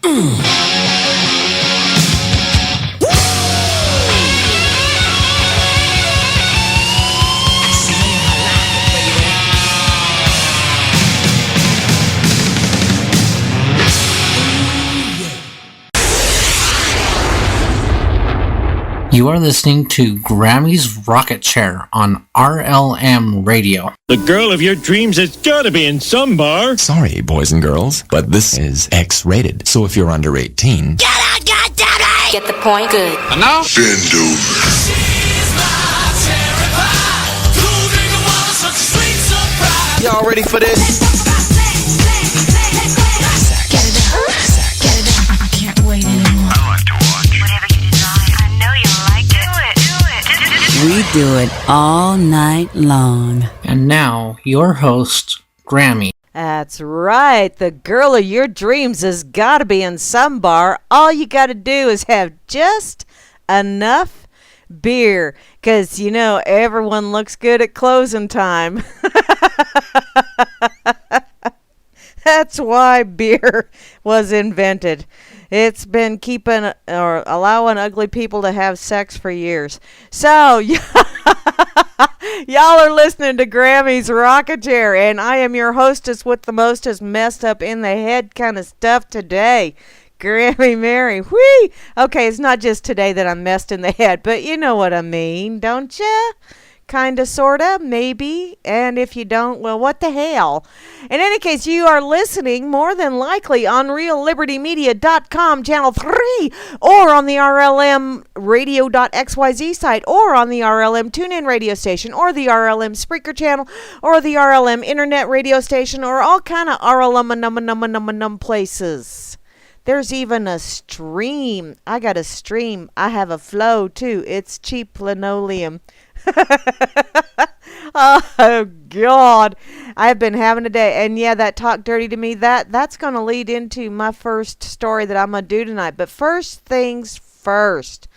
You are listening to Grammy's Rocket Chair on RLM Radio. The girl of your dreams has got to be in some bar. Sorry, boys and girls, but this is X-rated. So if you're under 18... Get out, goddammit! Get the point? Good. And now? Bend over. Y'all ready for this? We do it all night long. And now, your host, Grammy. That's right. The girl of your dreams has got to be in some bar. All you got to do is have just enough beer. Because, you know, everyone looks good at closing time. That's why beer was invented. It's been keeping or allowing ugly people to have sex for years. So, y'all are listening to Grammy's Rocket Chair, and I am your hostess with the mostest messed up in the head kind of stuff today. Grammy Mary. Whee! Okay, it's not just today that I'm messed in the head, but you know what I mean, don't ya? Kinda, sorta, maybe. And if you don't, well, what the hell? In any case, you are listening more than likely on reallibertymedia.com, channel 3, or on the RLM radio.xyz site, or on the RLM TuneIn radio station, or the RLM Spreaker channel, or the RLM internet radio station, or all kind of RLM places. There's even a stream. I got a stream. I have a flow, too. It's cheap linoleum. Oh God, I've been having a day. And yeah, that talk dirty to me, that's gonna lead into my first story that I'm gonna do tonight. But first things first,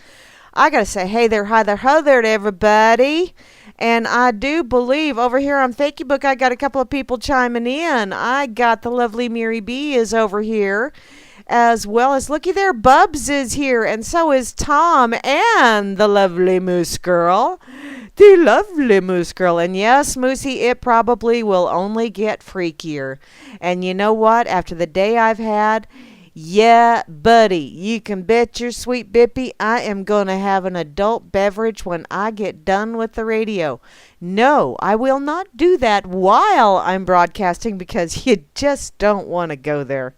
I gotta say hey there, hi there, ho there to everybody. And I do believe over here on Facebook I got a couple of people chiming in. I got the lovely Mary B is over here, as well as, looky there, Bubs is here, and so is Tom and the lovely Moose Girl. The lovely Moose Girl. And yes, Moosey, it probably will only get freakier. And you know what? After the day I've had, yeah, buddy, you can bet your sweet bippy I am going to have an adult beverage when I get done with the radio. No, I will not do that while I'm broadcasting because you just don't want to go there.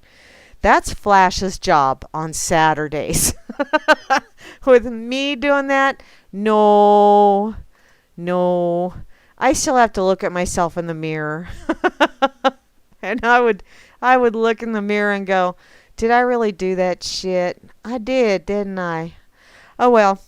That's Flash's job on Saturdays. With me doing that, no. I still have to look at myself in the mirror. And I would look in the mirror and go, did I really do that shit? I did, didn't I? Oh well.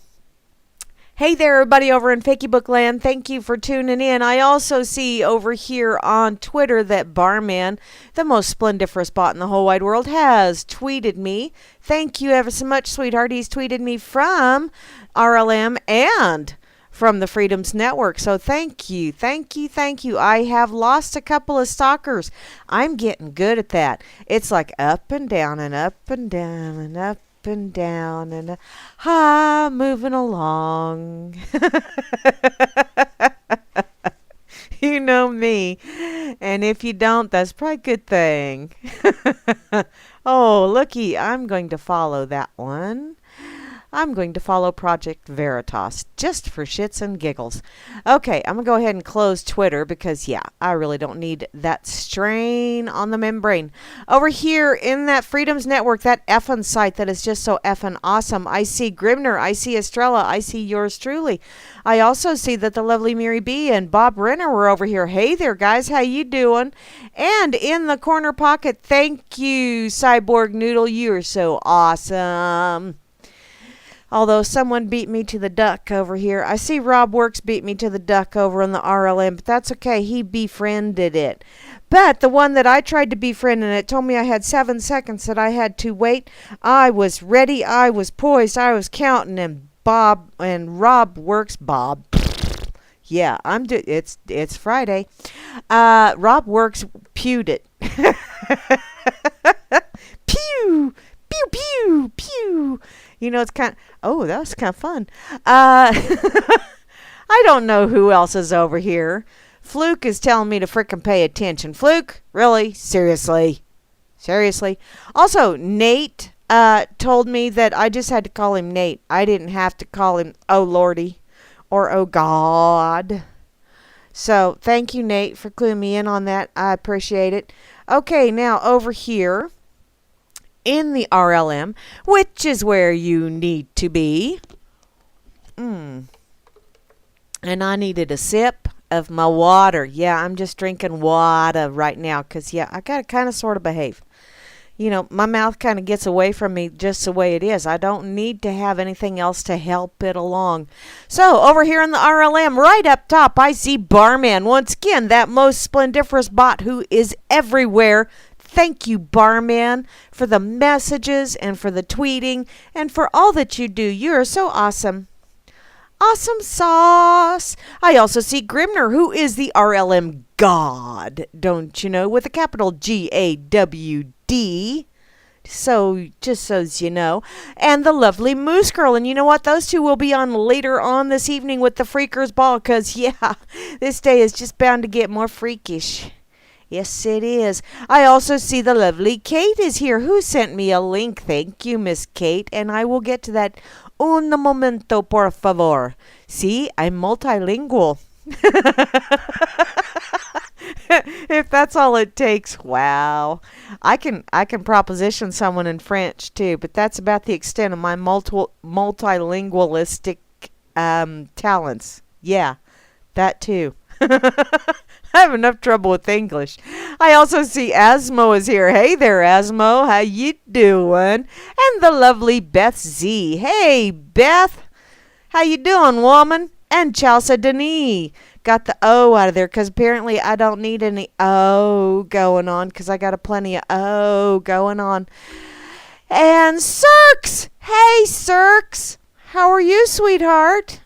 Hey there, everybody over in Facebook land. Thank you for tuning in. I also see over here on Twitter that Barman, the most splendiferous bot in the whole wide world, has tweeted me. Thank you ever so much, sweetheart. He's tweeted me from RLM and from the Freedoms Network. So thank you. I have lost a couple of stalkers. I'm getting good at that. It's like up and down and up and down and up and down and moving along. You know me. And if you don't, that's probably a good thing. Oh, looky, I'm going to follow that one. I'm going to follow Project Veritas just for shits and giggles. Okay, I'm going to go ahead and close Twitter because, yeah, I really don't need that strain on the membrane. Over here in that Freedoms Network, that effing site that is just so effing awesome, I see Grimner, I see Estrella, I see yours truly. I also see that the lovely Mary B and Bob Renner were over here. Hey there, guys, how you doing? And in the corner pocket, thank you, Cyborg Noodle, you are so awesome. Although someone beat me to the duck over here. I see Rob Works beat me to the duck over on the RLM, but that's okay. He befriended it. But the one that I tried to befriend, and it told me I had 7 seconds that I had to wait. I was ready. I was poised. I was counting, and Rob Works. Bob. Yeah, it's Friday. Rob Works pewed it. Pew! Pew! You know, it's that was kind of fun. I don't know who else is over here. Fluke is telling me to frickin' pay attention. Fluke? Really? Seriously? Also, Nate told me that I just had to call him Nate. I didn't have to call him Oh Lordy or Oh God. So, thank you, Nate, for cluing me in on that. I appreciate it. Okay, now over here in the RLM, which is where you need to be. And I needed a sip of my water. Yeah, I'm just drinking water right now because, I got to kind of sort of behave. You know, my mouth kind of gets away from me just the way it is. I don't need to have anything else to help it along. So, over here in the RLM, right up top, I see Barman. Once again, that most splendiferous bot who is everywhere. Thank you, Barman, for the messages and for the tweeting and for all that you do. You are so awesome. Awesome sauce. I also see Grimner, who is the RLM God, don't you know, with a capital GAWD. So, just so you know. And the lovely Moose Girl. And you know what? Those two will be on later on this evening with the Freakers Ball. Because, this day is just bound to get more freakish. Yes, it is. I also see the lovely Kate is here, who sent me a link. Thank you, Miss Kate. And I will get to that un momento, por favor. See, I'm multilingual. If that's all it takes, wow. I can proposition someone in French too, but that's about the extent of my multilingualistic talents. Yeah, that too. I have enough trouble with English. I also see Asmo is here. Hey there, Asmo. How you doing? And the lovely Beth Z. Hey, Beth. How you doing, woman? And Chelsea Denis. Got the O out of there because apparently I don't need any O going on because I got a plenty of O going on. And Cirques. Hey, Cirques. How are you, sweetheart?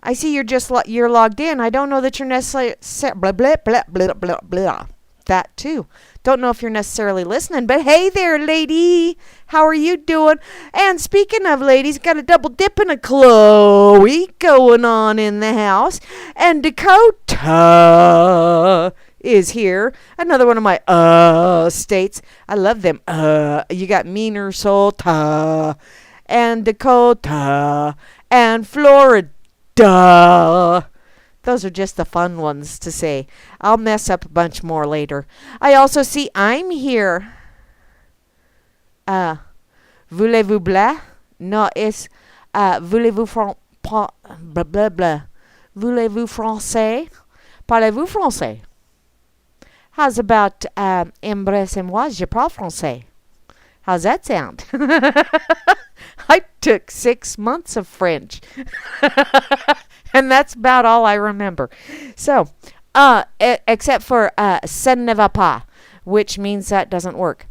I see you're logged in. I don't know that you're necessarily blah blah blah blah blah blah. That too. Don't know if you're necessarily listening, but hey there, lady. How are you doing? And speaking of ladies, got a double dip and a Chloe going on in the house. And Dakota is here. Another one of my states. I love them. You got Minnesota and Dakota and Florida. Duh. Those are just the fun ones to say. I'll mess up a bunch more later. I also see I'm here. Voulez-vous blah? No, it's voulez-vous blah blah blah. Voulez-vous français? Parlez-vous français? How's about embrassez-moi, je parle français? How's that sound? I took 6 months of French. And that's about all I remember. So, except for ça ne va pas, which means that doesn't work.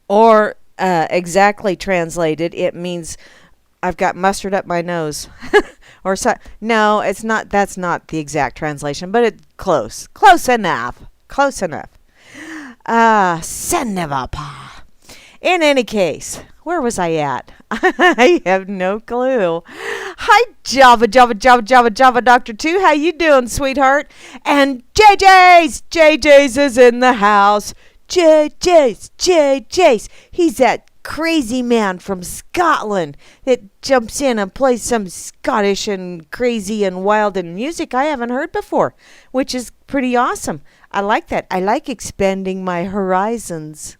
Or exactly translated, it means I've got mustard up my nose. Or no, it's not. That's not the exact translation, but it's close. Close enough. Close enough. Ça ne va pas. In any case, where was I at? I have no clue. Hi, Java Doctor 2. How you doing, sweetheart? And JJ's is in the house. JJ's. He's that crazy man from Scotland that jumps in and plays some Scottish and crazy and wild and music I haven't heard before, which is pretty awesome. I like that. I like expanding my horizons.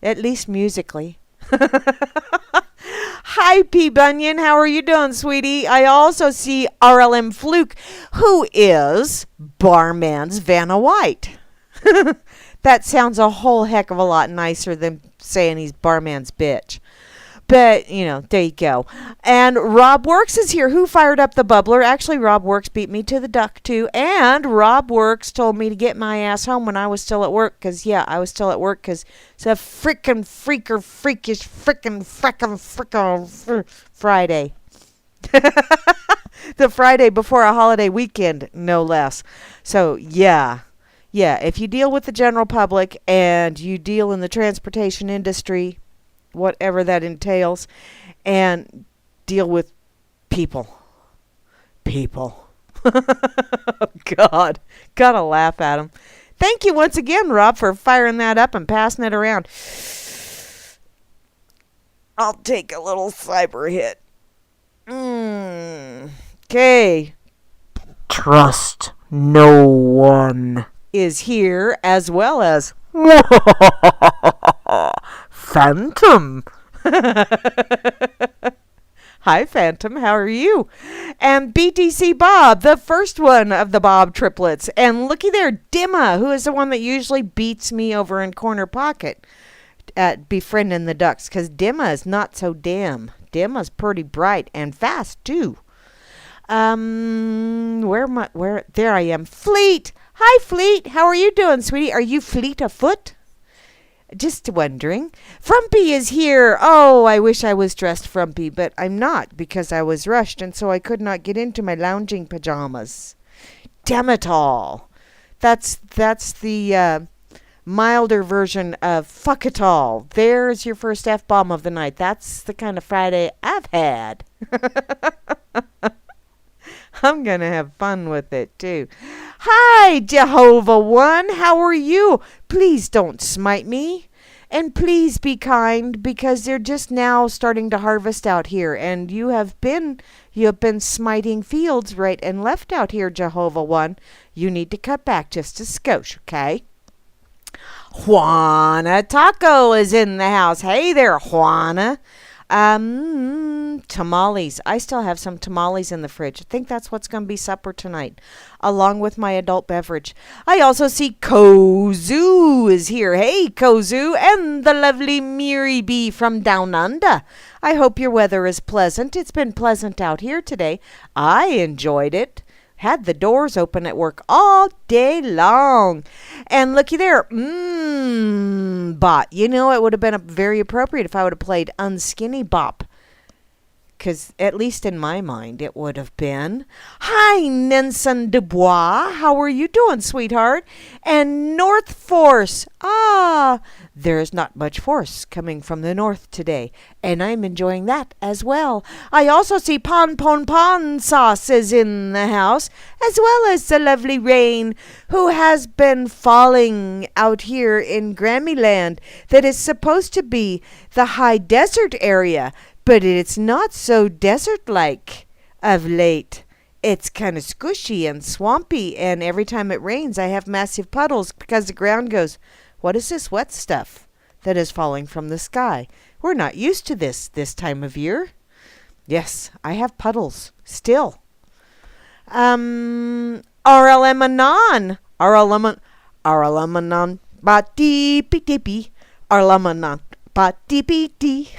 At least musically. Hi, P. Bunyan. How are you doing, sweetie? I also see RLM Fluke, who is Barman's Vanna White. That sounds a whole heck of a lot nicer than saying he's Barman's bitch. But, there you go. And Rob Works is here. Who fired up the bubbler? Actually, Rob Works beat me to the duck, too. And Rob Works told me to get my ass home when I was still at work. Because, I was still at work because it's a freaking Friday. The Friday before a holiday weekend, no less. So, yeah, if you deal with the general public and you deal in the transportation industry, whatever that entails, and deal with people. People. Oh, God. Gotta laugh at them. Thank you once again, Rob, for firing that up and passing it around. I'll take a little cyber hit. Okay. Trust no one is here, as well as Phantom. Hi, Phantom. How are you? And BTC Bob, the first one of the Bob triplets. And looky there, Dimma, who is the one that usually beats me over in Corner Pocket at befriending the ducks, because Dimma is not so dim. Dimma's pretty bright and fast, too. Where there I am. Fleet. Hi, Fleet. How are you doing, sweetie? Are you fleet of foot? Just wondering. Frumpy is here. Oh, I wish I was dressed frumpy, but I'm not, because I was rushed, and so I could not get into my lounging pajamas. Damn it all. That's the milder version of fuck it all. There's your first F-bomb of the night. That's the kind of Friday I've had. I'm going to have fun with it, too. Hi, Jehovah One. How are you? Please don't smite me. And please be kind, because they're just now starting to harvest out here. And you have been smiting fields right and left out here, Jehovah One. You need to cut back just a skosh, okay? Juana Taco is in the house. Hey there, Juana. Tamales. I still have some tamales in the fridge. I think that's what's going to be supper tonight, along with my adult beverage. I also see Kozu is here. Hey, Kozu, and the lovely Miri B from Down Under. I hope your weather is pleasant. It's been pleasant out here today. I enjoyed it. Had the doors open at work all day long. And looky there. Bot. You know, it would have been very appropriate if I would have played Unskinny Bop. Because, at least in my mind, it would have been. Hi, Nelson Dubois. How are you doing, sweetheart? And North Force. There's not much force coming from the north today, and I'm enjoying that as well. I also see Pon Pon Pon Sauce is in the house, as well as the lovely Rain, who has been falling out here in Grammy Land. That is supposed to be the high desert area, but it's not so desert-like of late. It's kind of squishy and swampy, and every time it rains, I have massive puddles because the ground goes, what is this wet stuff that is falling from the sky? We're not used to this time of year. Yes, I have puddles still. RLM Anon. RLM ba dee be dee be. RLM Anon ba dee be dee.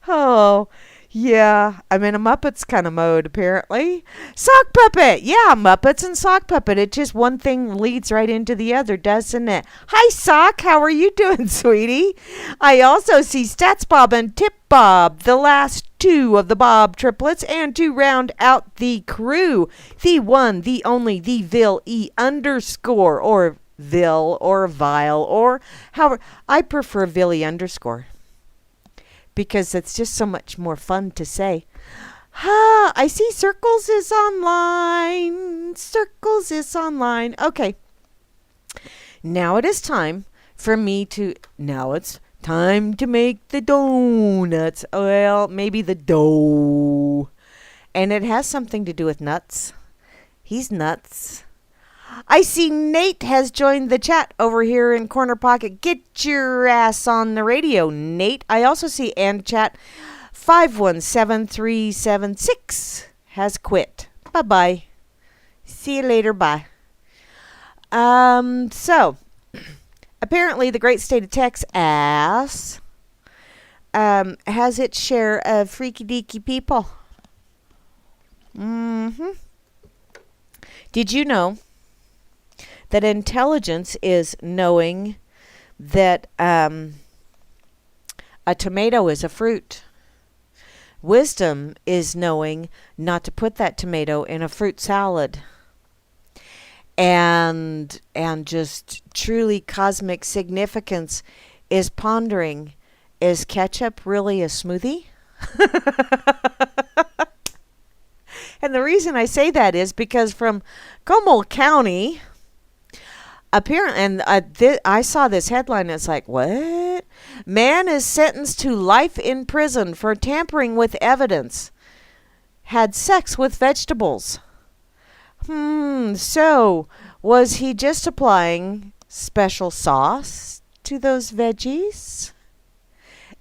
Oh, yeah, I'm in a Muppets kind of mode, apparently. Sock Puppet! Yeah, Muppets and Sock Puppet. It just one thing leads right into the other, doesn't it? Hi, Sock! How are you doing, sweetie? I also see Stats Bob and Tip Bob, the last two of the Bob triplets, and to round out the crew, the one, the only, the Vil E underscore, or Vil, or Vile, or however. I prefer Villy underscore, because it's just so much more fun to say. I see Circles is online. Circles is online. Okay. Now it is time for me to... Now it's time to make the donuts. Well, maybe the dough. And it has something to do with nuts. He's nuts. I see Nate has joined the chat over here in Corner Pocket. Get your ass on the radio, Nate. I also see and chat 517376 has quit. Bye-bye. See you later. Bye. So, apparently the great state of Texas has its share of freaky deaky people. Did you know that intelligence is knowing that a tomato is a fruit? Wisdom is knowing not to put that tomato in a fruit salad. And and just truly cosmic significance is pondering, is ketchup really a smoothie? And the reason I say that is because from Como County, apparently, and I saw this headline, and it's like, what? Man is sentenced to life in prison for tampering with evidence. Had sex with vegetables. So was he just applying special sauce to those veggies?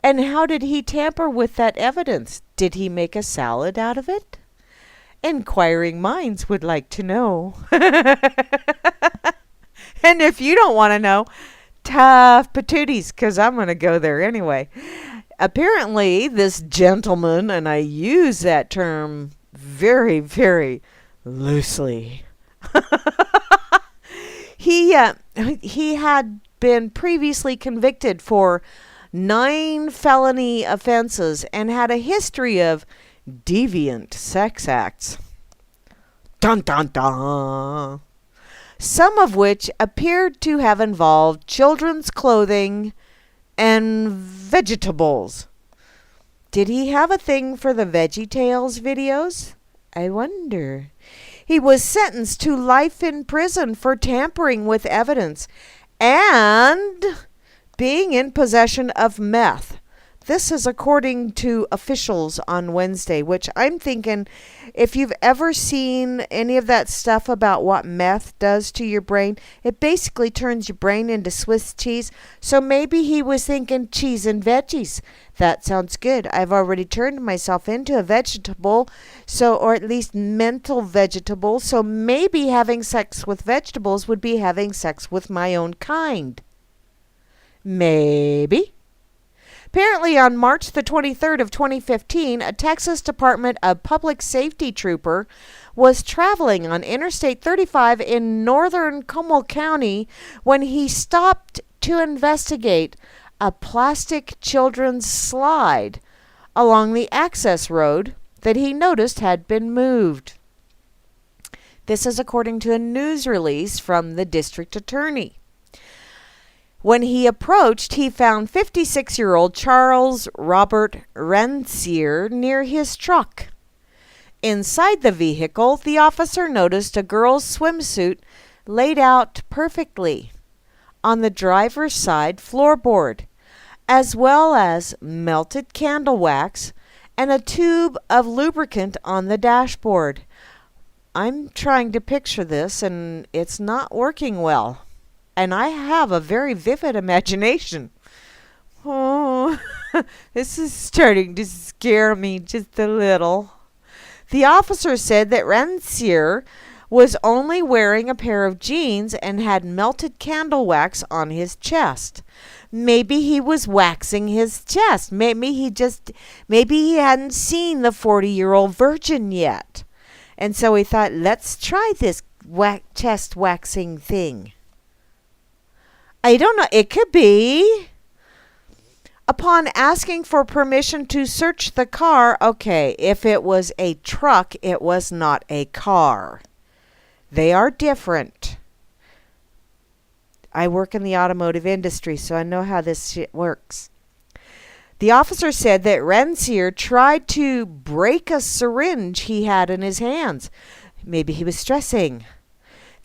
And how did he tamper with that evidence? Did he make a salad out of it? Inquiring minds would like to know. And if you don't want to know, tough patooties, because I'm going to go there anyway. Apparently, this gentleman, and I use that term very, very loosely, he had been previously convicted for 9 felony offenses and had a history of deviant sex acts. Dun dun dun. Some of which appeared to have involved children's clothing and vegetables. Did he have a thing for the VeggieTales videos? I wonder. He was sentenced to life in prison for tampering with evidence and being in possession of meth. This is according to officials on Wednesday, which I'm thinking, if you've ever seen any of that stuff about what meth does to your brain, it basically turns your brain into Swiss cheese. So maybe he was thinking cheese and veggies. That sounds good. I've already turned myself into a vegetable, or at least mental vegetable. So maybe having sex with vegetables would be having sex with my own kind. Maybe. Apparently, on March the 23rd of 2015, a Texas Department of Public Safety trooper was traveling on Interstate 35 in northern Como County when he stopped to investigate a plastic children's slide along the access road that he noticed had been moved. This is according to a news release from the district attorney. When he approached, he found 56-year-old Charles Robert Rancier near his truck. Inside the vehicle, the officer noticed a girl's swimsuit laid out perfectly on the driver's side floorboard, as well as melted candle wax and a tube of lubricant on the dashboard. I'm trying to picture this, and it's not working well. And I have a very vivid imagination. Oh, this is starting to scare me just a little. The officer said that Rancier was only wearing a pair of jeans and had melted candle wax on his chest. Maybe he was waxing his chest. Maybe he hadn't seen the 40-year-old virgin yet. And so he thought, let's try this chest waxing thing. I don't know. It could be. Upon asking for permission to search the car, okay, if it was a truck, it was not a car. They are different. I work in the automotive industry, so I know how this shit works. The officer said that Rancier tried to break a syringe he had in his hands. Maybe he was stressing.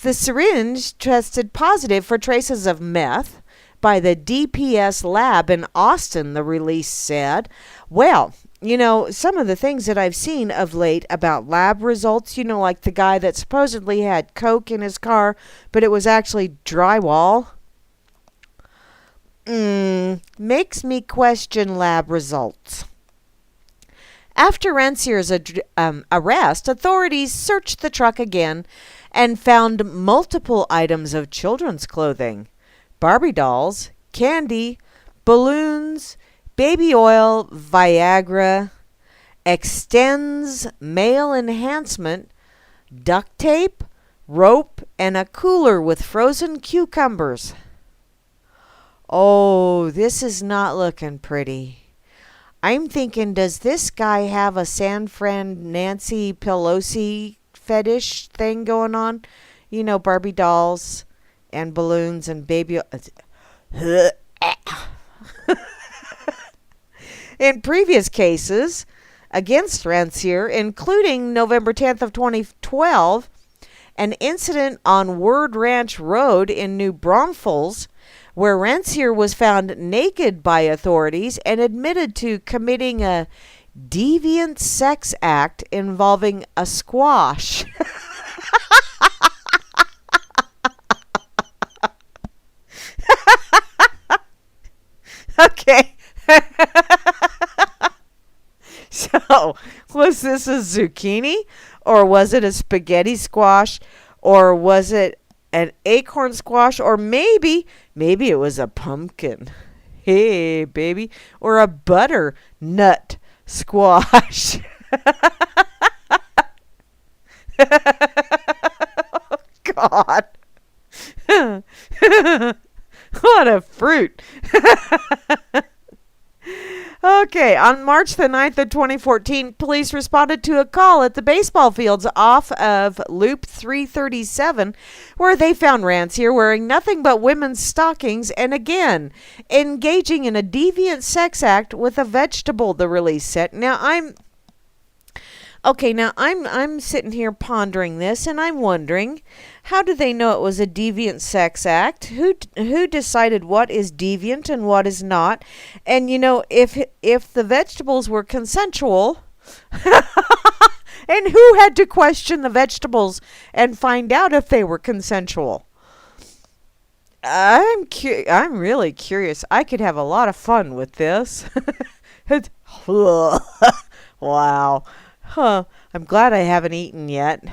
The syringe tested positive for traces of meth by the DPS lab in Austin, the release said. Well, some of the things that I've seen of late about lab results, like the guy that supposedly had coke in his car, but it was actually drywall, makes me question lab results. After Rancier's arrest, authorities searched the truck again and found multiple items of children's clothing, Barbie dolls, candy, balloons, baby oil, Viagra, Extends male enhancement, duct tape, rope, and a cooler with frozen cucumbers. Oh, this is not looking pretty. I'm thinking, does this guy have a San Fran Nancy Pelosi fetish thing going on? You know, Barbie dolls and balloons and baby. In previous cases against Rancière, including November 10th of 2012, an incident on Word Ranch Road in New Braunfels, where Rancière was found naked by authorities and admitted to committing a deviant sex act involving a squash. Okay. So, was this a zucchini? Or was it a spaghetti squash? Or was it an acorn squash? Or maybe it was a pumpkin. Hey, baby. Or a butternut squash. God. What a fruit. Okay, on March the 9th of 2014, police responded to a call at the baseball fields off of Loop 337, where they found Rancière wearing nothing but women's stockings and again engaging in a deviant sex act with a vegetable, the release said. Now I'm sitting here pondering this, and I'm wondering, how do they know it was a deviant sex act? Who decided what is deviant and what is not? And you know, if the vegetables were consensual, and who had to question the vegetables and find out if they were consensual? I'm really curious. I could have a lot of fun with this. Wow. Huh. I'm glad I haven't eaten yet.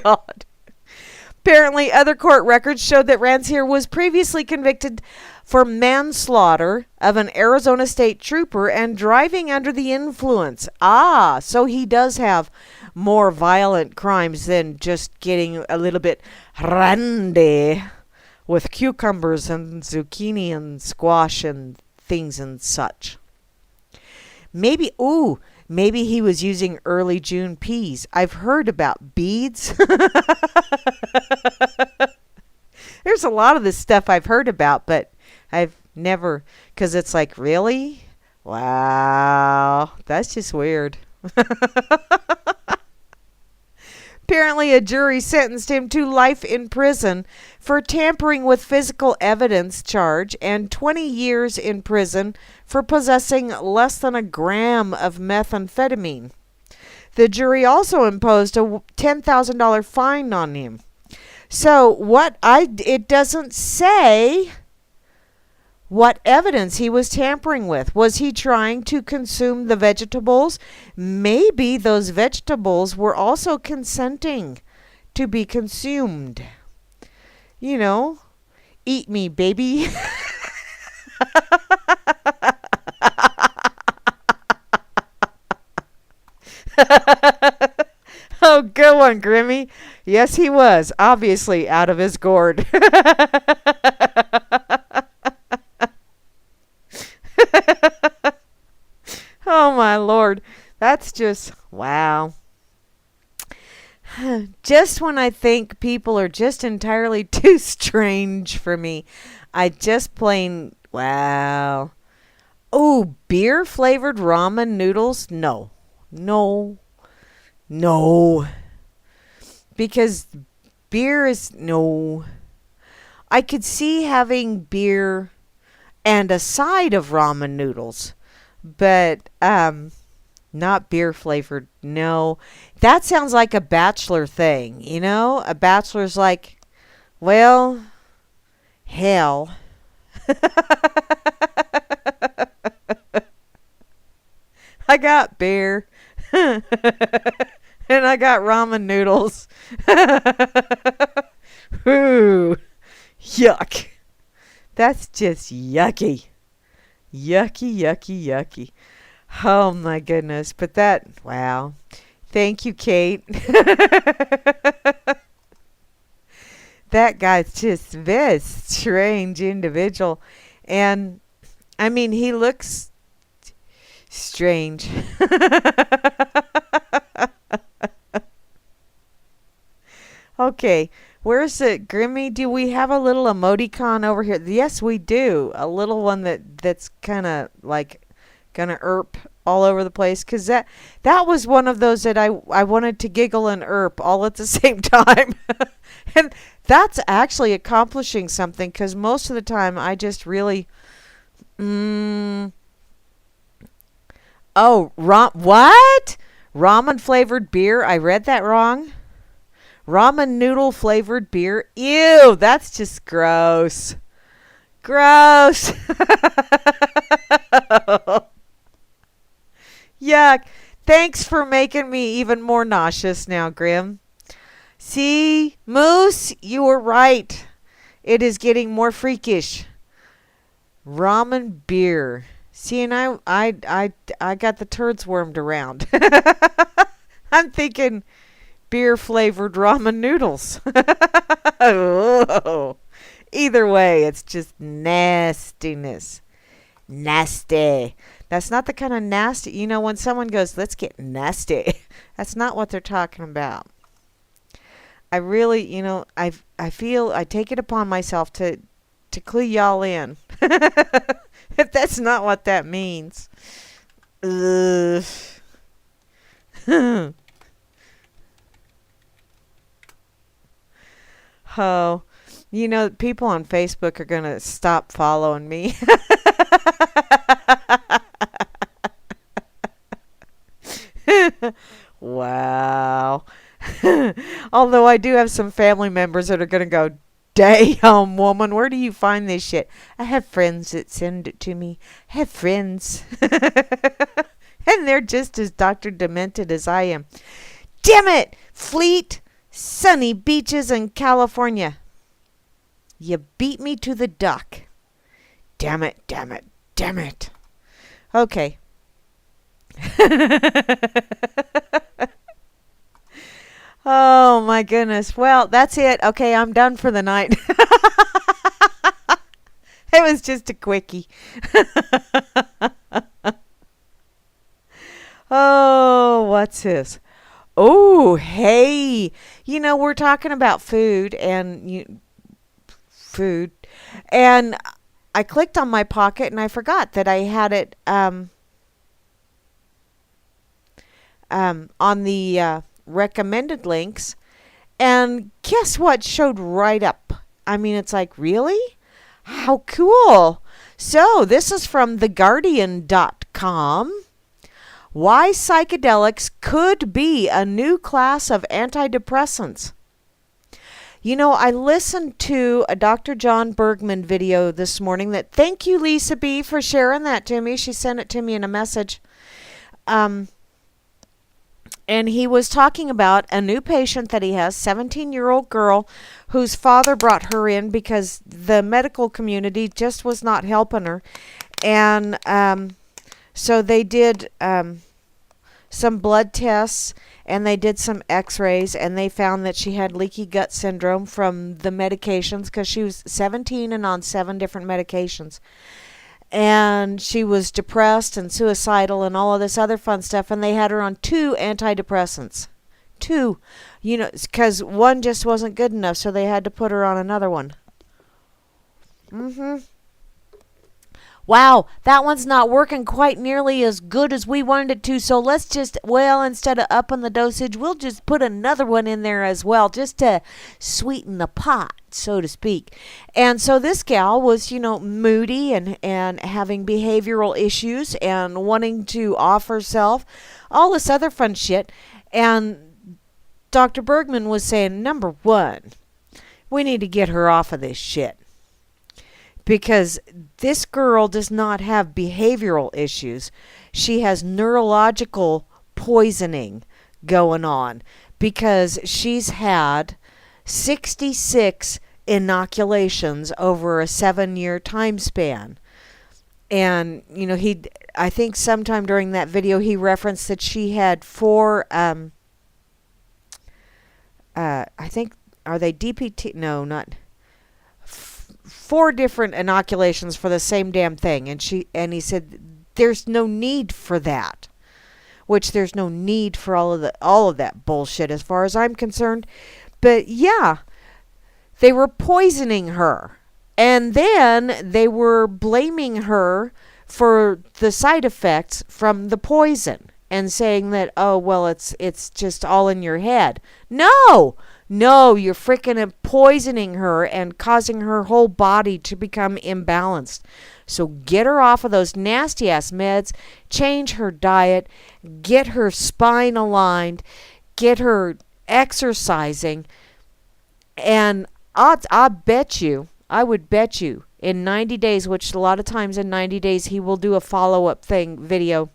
God. Apparently, other court records showed that Rancière was previously convicted for manslaughter of an Arizona state trooper and driving under the influence. Ah, so he does have more violent crimes than just getting a little bit randy with cucumbers and zucchini and squash and things and such. Maybe he was using early June peas. I've heard about beads. There's a lot of this stuff I've heard about, but I've never, because it's like, really? Wow, that's just weird. Apparently, a jury sentenced him to life in prison for tampering with physical evidence charge and 20 years in prison for possessing less than a gram of methamphetamine. The jury also imposed a $10,000 fine on him. So it doesn't say what evidence he was tampering with. Was he trying to consume the vegetables? Maybe those vegetables were also consenting to be consumed. You know, eat me, baby. Oh, good one, Grammy. Yes, he was, obviously out of his gourd. Oh, my Lord. That's just, wow. Just when I think people are just entirely too strange for me, I just plain, wow. Oh, beer-flavored ramen noodles? No. No. No. Because beer is, no. I could see having beer and a side of ramen noodles, but not beer flavored. No. That sounds like a bachelor thing, you know? A bachelor's like, well, hell. I got beer. And I got ramen noodles. Ooh. Yuck. That's just yucky. Yucky, yucky, yucky. Oh my goodness. But that, wow. Thank you, Kate. That guy's just very strange individual. And, I mean, he looks strange. Okay. Where's it, Grimmy? Do we have a little emoticon over here? Yes, we do. A little one that's kind of like gonna erp all over the place. Because that was one of those that I wanted to giggle and erp all at the same time. And that's actually accomplishing something, because most of the time I just really... Oh, what? Ramen flavored beer? I read that wrong. Ramen noodle flavored beer? Ew, that's just gross. Gross. Yuck. Thanks for making me even more nauseous now, Grim. See, Moose, you were right. It is getting more freakish. Ramen beer. See, and I got the turds wormed around. I'm thinking beer flavored ramen noodles. Oh. Either way, it's just nastiness. Nasty. That's not the kind of nasty. You know, when someone goes, let's get nasty, that's not what they're talking about. I really, you know, I feel I take it upon myself to clue y'all in. If that's not what that means. Ugh. Oh, you know, people on Facebook are going to stop following me. Wow. Although I do have some family members that are going to go, damn, woman, where do you find this shit? I have friends that send it to me. I have friends. And they're just as Dr. Demented as I am. Damn it! Fleet, sunny beaches in California. You beat me to the duck. Damn it, damn it, damn it. Okay. Oh, my goodness. Well, that's it. Okay, I'm done for the night. It was just a quickie. Oh, what's this? Oh, hey. You know, we're talking about food and food. And I clicked on my pocket and I forgot that I had it on the recommended links, and guess what showed right up? I mean, it's like, really? How cool. So this is from theguardian.com. Why psychedelics could be a new class of antidepressants. You know, I listened to a Dr. John Bergman video this morning that, thank you, Lisa B, for sharing that to me. She sent it to me in a message. And he was talking about a new patient that he has, 17-year-old girl, whose father brought her in because the medical community just was not helping her. And so they did some blood tests, and they did some x-rays, and they found that she had leaky gut syndrome from the medications, because she was 17 and on 7 different medications. And she was depressed and suicidal and all of this other fun stuff. And they had her on 2 antidepressants. 2. You know, because one just wasn't good enough, so they had to put her on another one. Wow, that one's not working quite nearly as good as we wanted it to. So let's just, well, instead of upping the dosage, we'll just put another one in there as well, just to sweeten the pot, so to speak. And so this gal was, you know, moody and having behavioral issues and wanting to off herself, all this other fun shit. And Dr. Bergman was saying, number one, we need to get her off of this shit. Because this girl does not have behavioral issues. She has neurological poisoning going on, because she's had 66 inoculations over a 7-year time span. And, you know, I think sometime during that video he referenced that she had 4, I think, are they DPT? No, not... 4 different inoculations for the same damn thing, and he said there's no need for that, which there's no need for all of that bullshit as far as I'm concerned. But yeah, they were poisoning her. And then they were blaming her for the side effects from the poison and saying that, oh, well, it's just all in your head. No, you're freaking poisoning her and causing her whole body to become imbalanced. So get her off of those nasty ass meds, change her diet, get her spine aligned, get her exercising, and I would bet you in 90 days, which a lot of times in 90 days he will do a follow-up video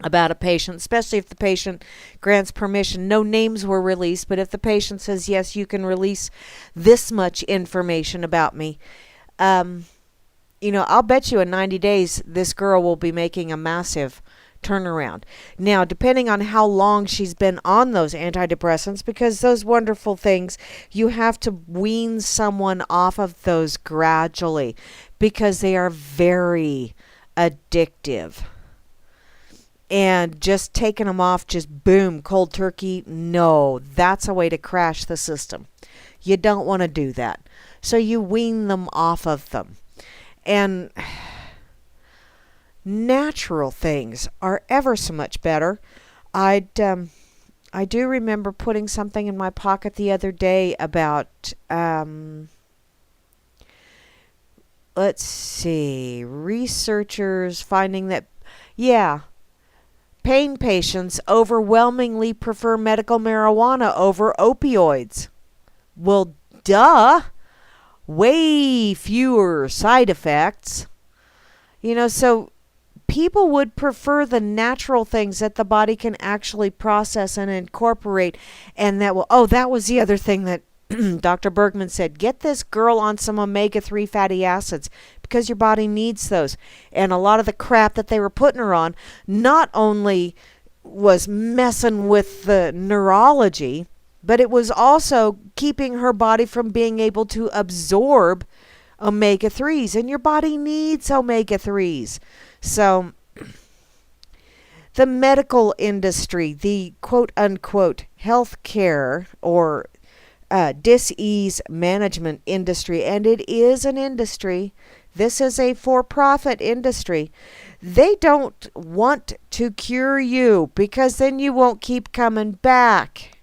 about a patient, especially if the patient grants permission. No names were released, but if the patient says, yes, you can release this much information about me, I'll bet you in 90 days this girl will be making a massive turnaround. Now, depending on how long she's been on those antidepressants, because those wonderful things, you have to wean someone off of those gradually because they are very addictive. And just taking them off, just boom, cold turkey, no, that's a way to crash the system. You don't want to do that. So you wean them off of them. And natural things are ever so much better. I do remember putting something in my pocket the other day about, let's see, researchers finding that, pain patients overwhelmingly prefer medical marijuana over opioids. Well, duh. Way fewer side effects. So people would prefer the natural things that the body can actually process and incorporate. And that was the other thing that Dr. Bergman said. Get this girl on some omega-3 fatty acids because your body needs those. And a lot of the crap that they were putting her on not only was messing with the neurology, but it was also keeping her body from being able to absorb omega-3s. And your body needs omega-3s. So the medical industry, the quote-unquote healthcare or dis-ease management industry, and it is an industry, this is a for-profit industry, they don't want to cure you because then you won't keep coming back.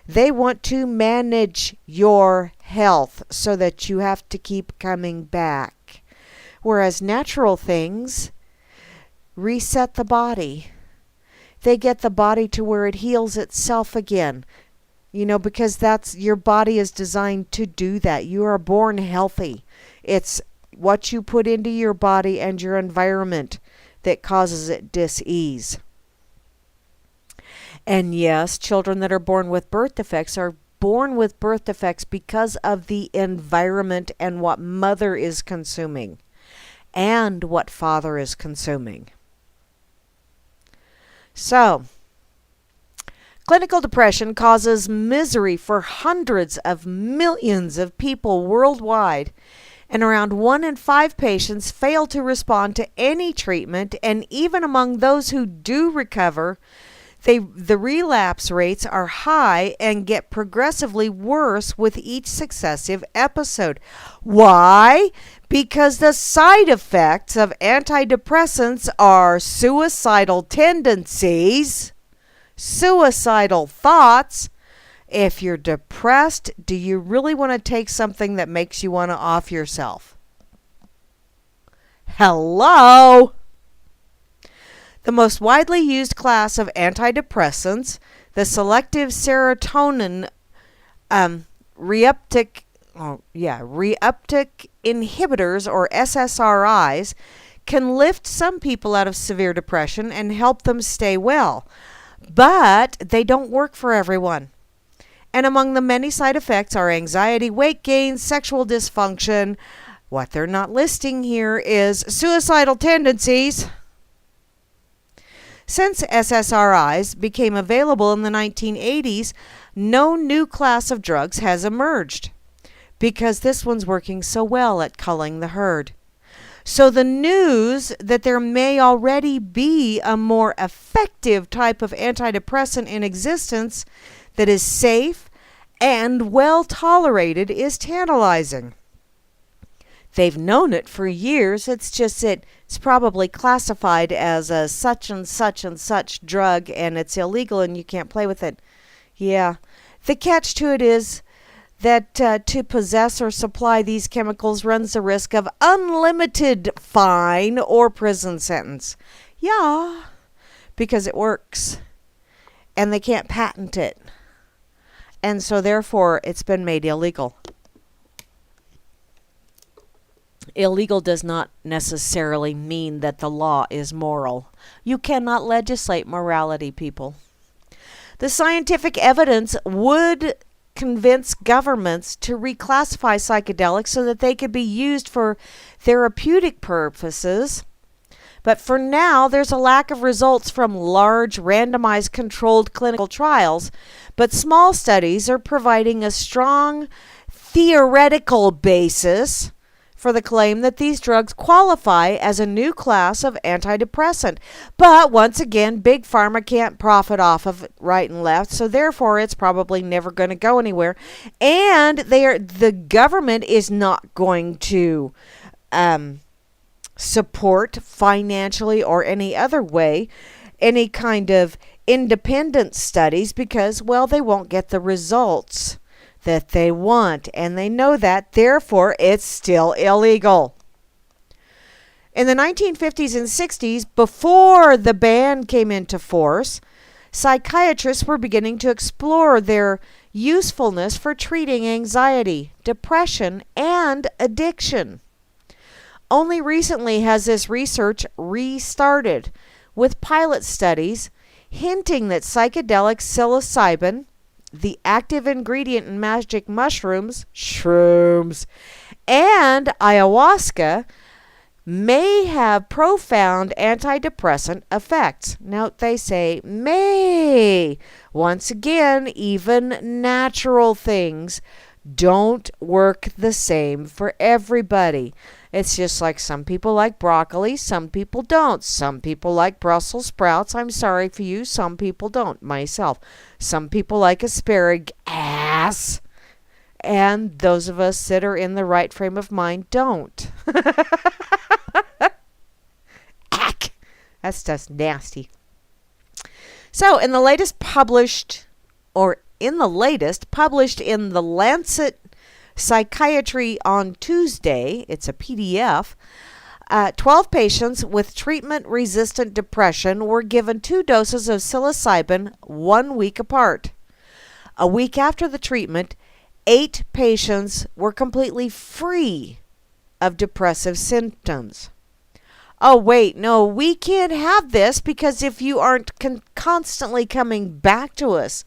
They want to manage your health so that you have to keep coming back. Whereas natural things reset the body. They get the body to where it heals itself again. Because your body is designed to do that. You are born healthy. It's what you put into your body and your environment that causes it dis-ease. And yes, children that are born with birth defects are born with birth defects because of the environment and what mother is consuming and what father is consuming. So, clinical depression causes misery for hundreds of millions of people worldwide, and around 1 in 5 patients fail to respond to any treatment, and even among those who do recover, the relapse rates are high and get progressively worse with each successive episode. Why? Because the side effects of antidepressants are suicidal tendencies, suicidal thoughts. If you're depressed, do you really want to take something that makes you want to off yourself? Hello? The most widely used class of antidepressants, the selective serotonin reuptake inhibitors, or SSRIs, can lift some people out of severe depression and help them stay well. But they don't work for everyone. And among the many side effects are anxiety, weight gain, sexual dysfunction. What they're not listing here is suicidal tendencies. Since SSRIs became available in the 1980s, no new class of drugs has emerged because this one's working so well at culling the herd. So the news that there may already be a more effective type of antidepressant in existence that is safe and well tolerated is tantalizing. They've known it for years. It's just it's probably classified as a such and such and such drug, and it's illegal and you can't play with it. Yeah. The catch to it is that to possess or supply these chemicals runs the risk of unlimited fine or prison sentence. Yeah, because it works. And they can't patent it. And so therefore it's been made illegal. Illegal does not necessarily mean that the law is moral. You cannot legislate morality, people. The scientific evidence would convince governments to reclassify psychedelics so that they could be used for therapeutic purposes. But for now, there's a lack of results from large, randomized, controlled clinical trials. But small studies are providing a strong theoretical basis for the claim that these drugs qualify as a new class of antidepressant. But once again, Big Pharma can't profit off of it right and left, so therefore it's probably never going to go anywhere. And the government is not going to support financially or any other way any kind of independent studies because, well, they won't get the results that they want, and they know that, therefore it's still illegal. In the 1950s and 60s, before the ban came into force, psychiatrists were beginning to explore their usefulness for treating anxiety, depression, and addiction. Only recently has this research restarted, with pilot studies hinting that psychedelic psilocybin, the active ingredient in magic mushrooms, shrooms, and ayahuasca may have profound antidepressant effects. Note they say may. Once again, even natural things don't work the same for everybody. It's just like some people like broccoli, some people don't. Some people like Brussels sprouts. I'm sorry for you. Some people don't. Myself. Some people like asparagus. And those of us that are in the right frame of mind don't. Ack! That stuff's nasty. So, in the latest published in the Lancet Psychiatry on Tuesday, it's a PDF, 12 patients with treatment-resistant depression were given 2 doses of psilocybin 1 week apart. A week after the treatment, 8 patients were completely free of depressive symptoms. Oh, wait, no, we can't have this because if you aren't constantly coming back to us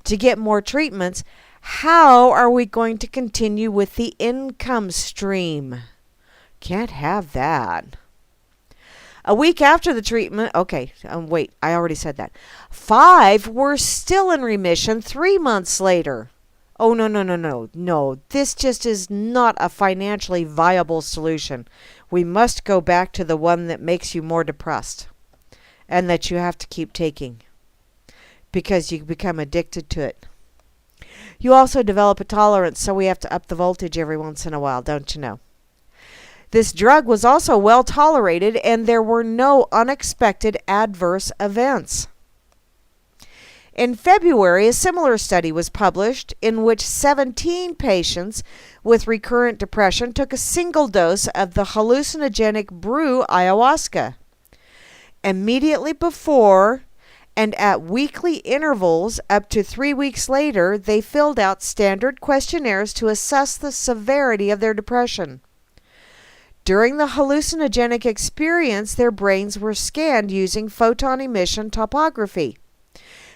to get more treatments, how are we going to continue with the income stream? Can't have that. A week after the treatment, wait, I already said that. 5 were still in remission 3 months later. Oh, no. This just is not a financially viable solution. We must go back to the one that makes you more depressed and that you have to keep taking because you become addicted to it. You also develop a tolerance, so we have to up the voltage every once in a while, don't you know? This drug was also well tolerated, and there were no unexpected adverse events. In February, a similar study was published in which 17 patients with recurrent depression took a single dose of the hallucinogenic brew ayahuasca. Immediately before and at weekly intervals up to 3 weeks later, they filled out standard questionnaires to assess the severity of their depression. During the hallucinogenic experience, their brains were scanned using photon emission topography,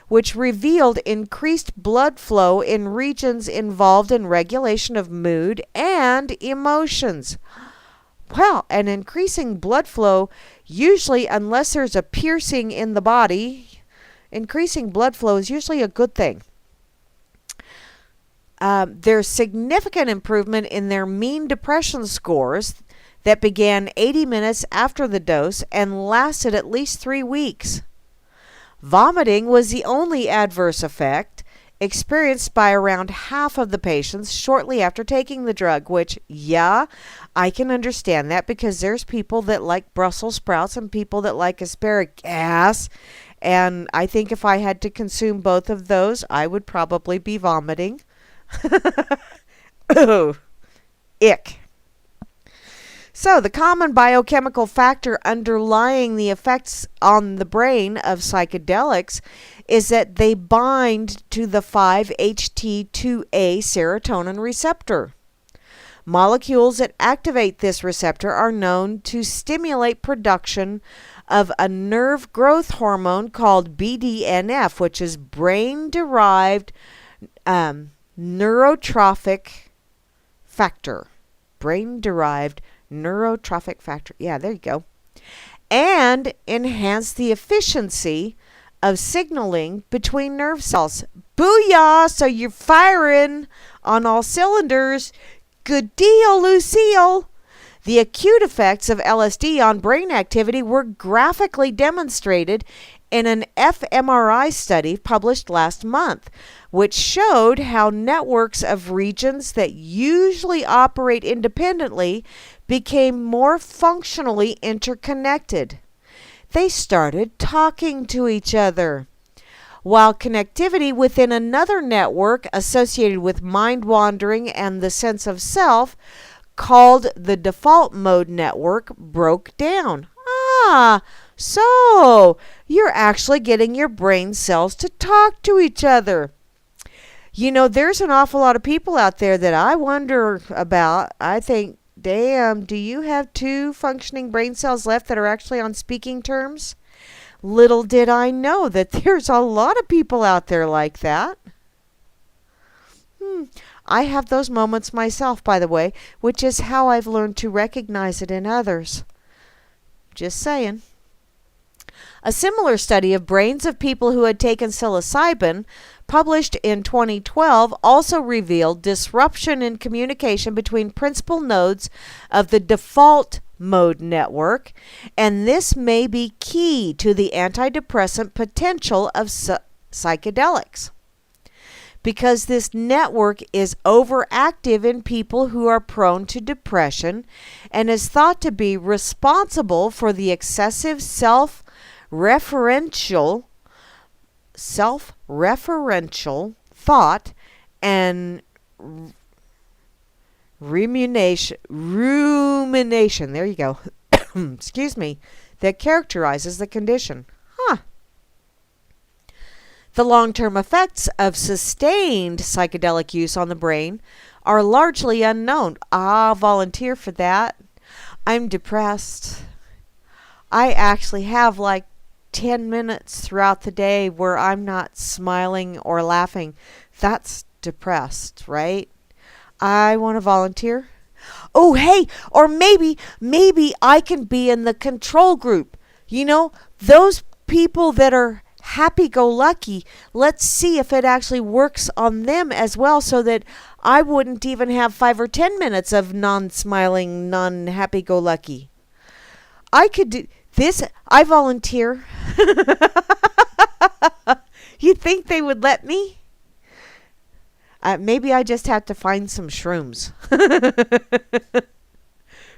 which revealed increased blood flow in regions involved in regulation of mood and emotions. Well, an increasing blood flow, usually unless there's a piercing in the body, increasing blood flow is usually a good thing. There's significant improvement in their mean depression scores that began 80 minutes after the dose and lasted at least 3 weeks. Vomiting was the only adverse effect. experienced by around half of the patients shortly after taking the drug, which, yeah, I can understand that because there's people that like Brussels sprouts and people that like asparagus. And I think if I had to consume both of those, I would probably be vomiting. Oh, ick. So, the common biochemical factor underlying the effects on the brain of psychedelics is that they bind to the 5-HT2A serotonin receptor. Molecules that activate this receptor are known to stimulate production of a nerve growth hormone called BDNF, which is brain-derived neurotrophic factor. Brain-derived neurotrophic factor. Yeah, there you go. And enhance the efficiency of signaling between nerve cells. Booyah! So you're firing on all cylinders. Good deal, Lucille. The acute effects of LSD on brain activity were graphically demonstrated in an fMRI study published last month, which showed how networks of regions that usually operate independently became more functionally interconnected. They started talking to each other, while connectivity within another network associated with mind wandering and the sense of self, called the default mode network, broke down. Ah, so you're actually getting your brain cells to talk to each other. You know, there's an awful lot of people out there that I wonder about. I think, damn, do you have 2 functioning brain cells left that are actually on speaking terms? Little did I know that there's a lot of people out there like that. I have those moments myself, by the way, which is how I've learned to recognize it in others. Just saying. A similar study of brains of people who had taken psilocybin, published in 2012, also revealed disruption in communication between principal nodes of the default mode network, and this may be key to the antidepressant potential of psychedelics. Because this network is overactive in people who are prone to depression and is thought to be responsible for the excessive self-referential thought and rumination, there you go, excuse me, that characterizes the condition. The long-term effects of sustained psychedelic use on the brain are largely unknown. Volunteer for that. I'm depressed. I actually have like 10 minutes throughout the day where I'm not smiling or laughing. That's depressed, right? I want to volunteer. Oh, hey, or maybe I can be in the control group. You know, those people that are happy-go-lucky, let's see if it actually works on them as well, so that I wouldn't even have 5 or 10 minutes of non-smiling, non-happy-go-lucky. I could do this. I volunteer. You think they would let me? Maybe I just have to find some shrooms.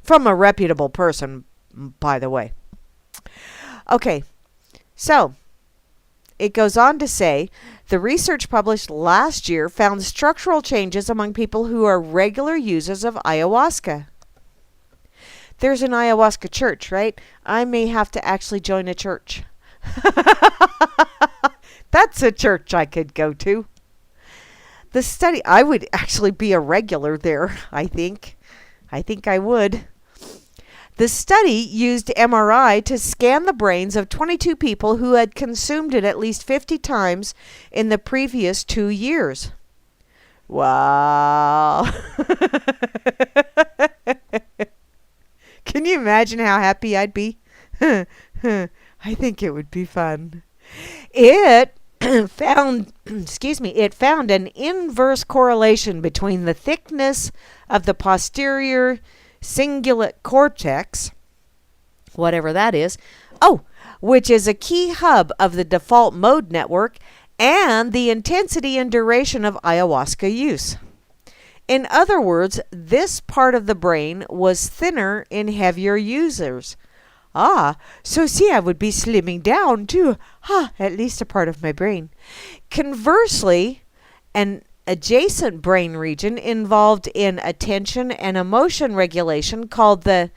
From a reputable person, by the way. Okay, so it goes on to say, the research published last year found structural changes among people who are regular users of ayahuasca. There's an ayahuasca church, right? I may have to actually join a church. That's a church I could go to. The study, I would actually be a regular there, I think. I think I would. The study used MRI to scan the brains of 22 people who had consumed it at least 50 times in the previous 2 years. Wow. Can you imagine how happy I'd be? I think it would be fun. It found an inverse correlation between the thickness of the posterior cingulate cortex, whatever that is, which is a key hub of the default mode network, and the intensity and duration of ayahuasca use. In other words, this part of the brain was thinner in heavier users. Ah, so see, I would be slimming down too. At least a part of my brain. Conversely, an adjacent brain region involved in attention and emotion regulation called the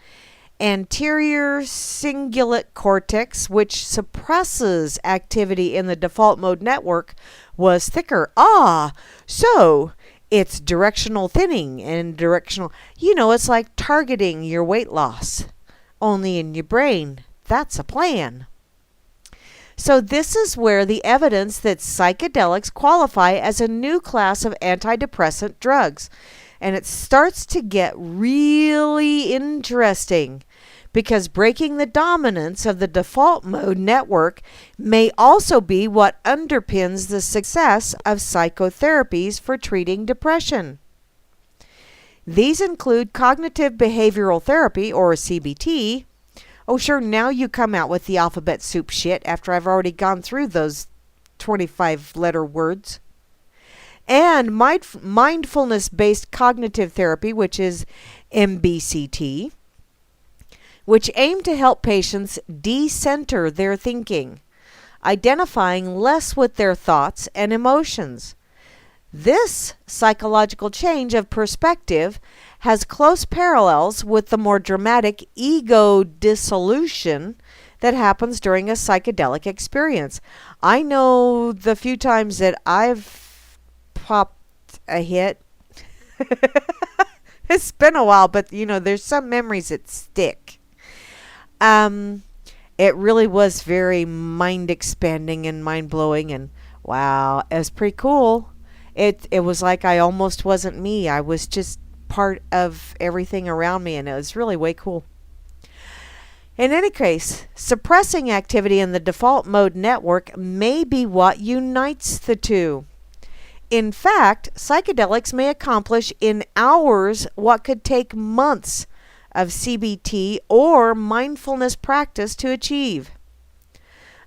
anterior cingulate cortex, which suppresses activity in the default mode network, was thicker. So it's directional thinning and directional, it's like targeting your weight loss, only in your brain. That's a plan. So this is where the evidence that psychedelics qualify as a new class of antidepressant drugs. And it starts to get really interesting, because breaking the dominance of the default mode network may also be what underpins the success of psychotherapies for treating depression. These include cognitive behavioral therapy, or CBT. Oh, sure, now you come out with the alphabet soup shit after I've already gone through those 25-letter words. And mindfulness-based cognitive therapy, which is MBCT, which aim to help patients decenter their thinking, identifying less with their thoughts and emotions. This psychological change of perspective has close parallels with the more dramatic ego dissolution that happens during a psychedelic experience. I know the few times that I've popped a hit, it's been a while, but there's some memories that stick. It really was very mind expanding and mind blowing, and wow, it was pretty cool. It was like I almost wasn't me. I was just part of everything around me, and it was really way cool. In any case, suppressing activity in the default mode network may be what unites the two. In fact, psychedelics may accomplish in hours what could take months of CBT or mindfulness practice to achieve.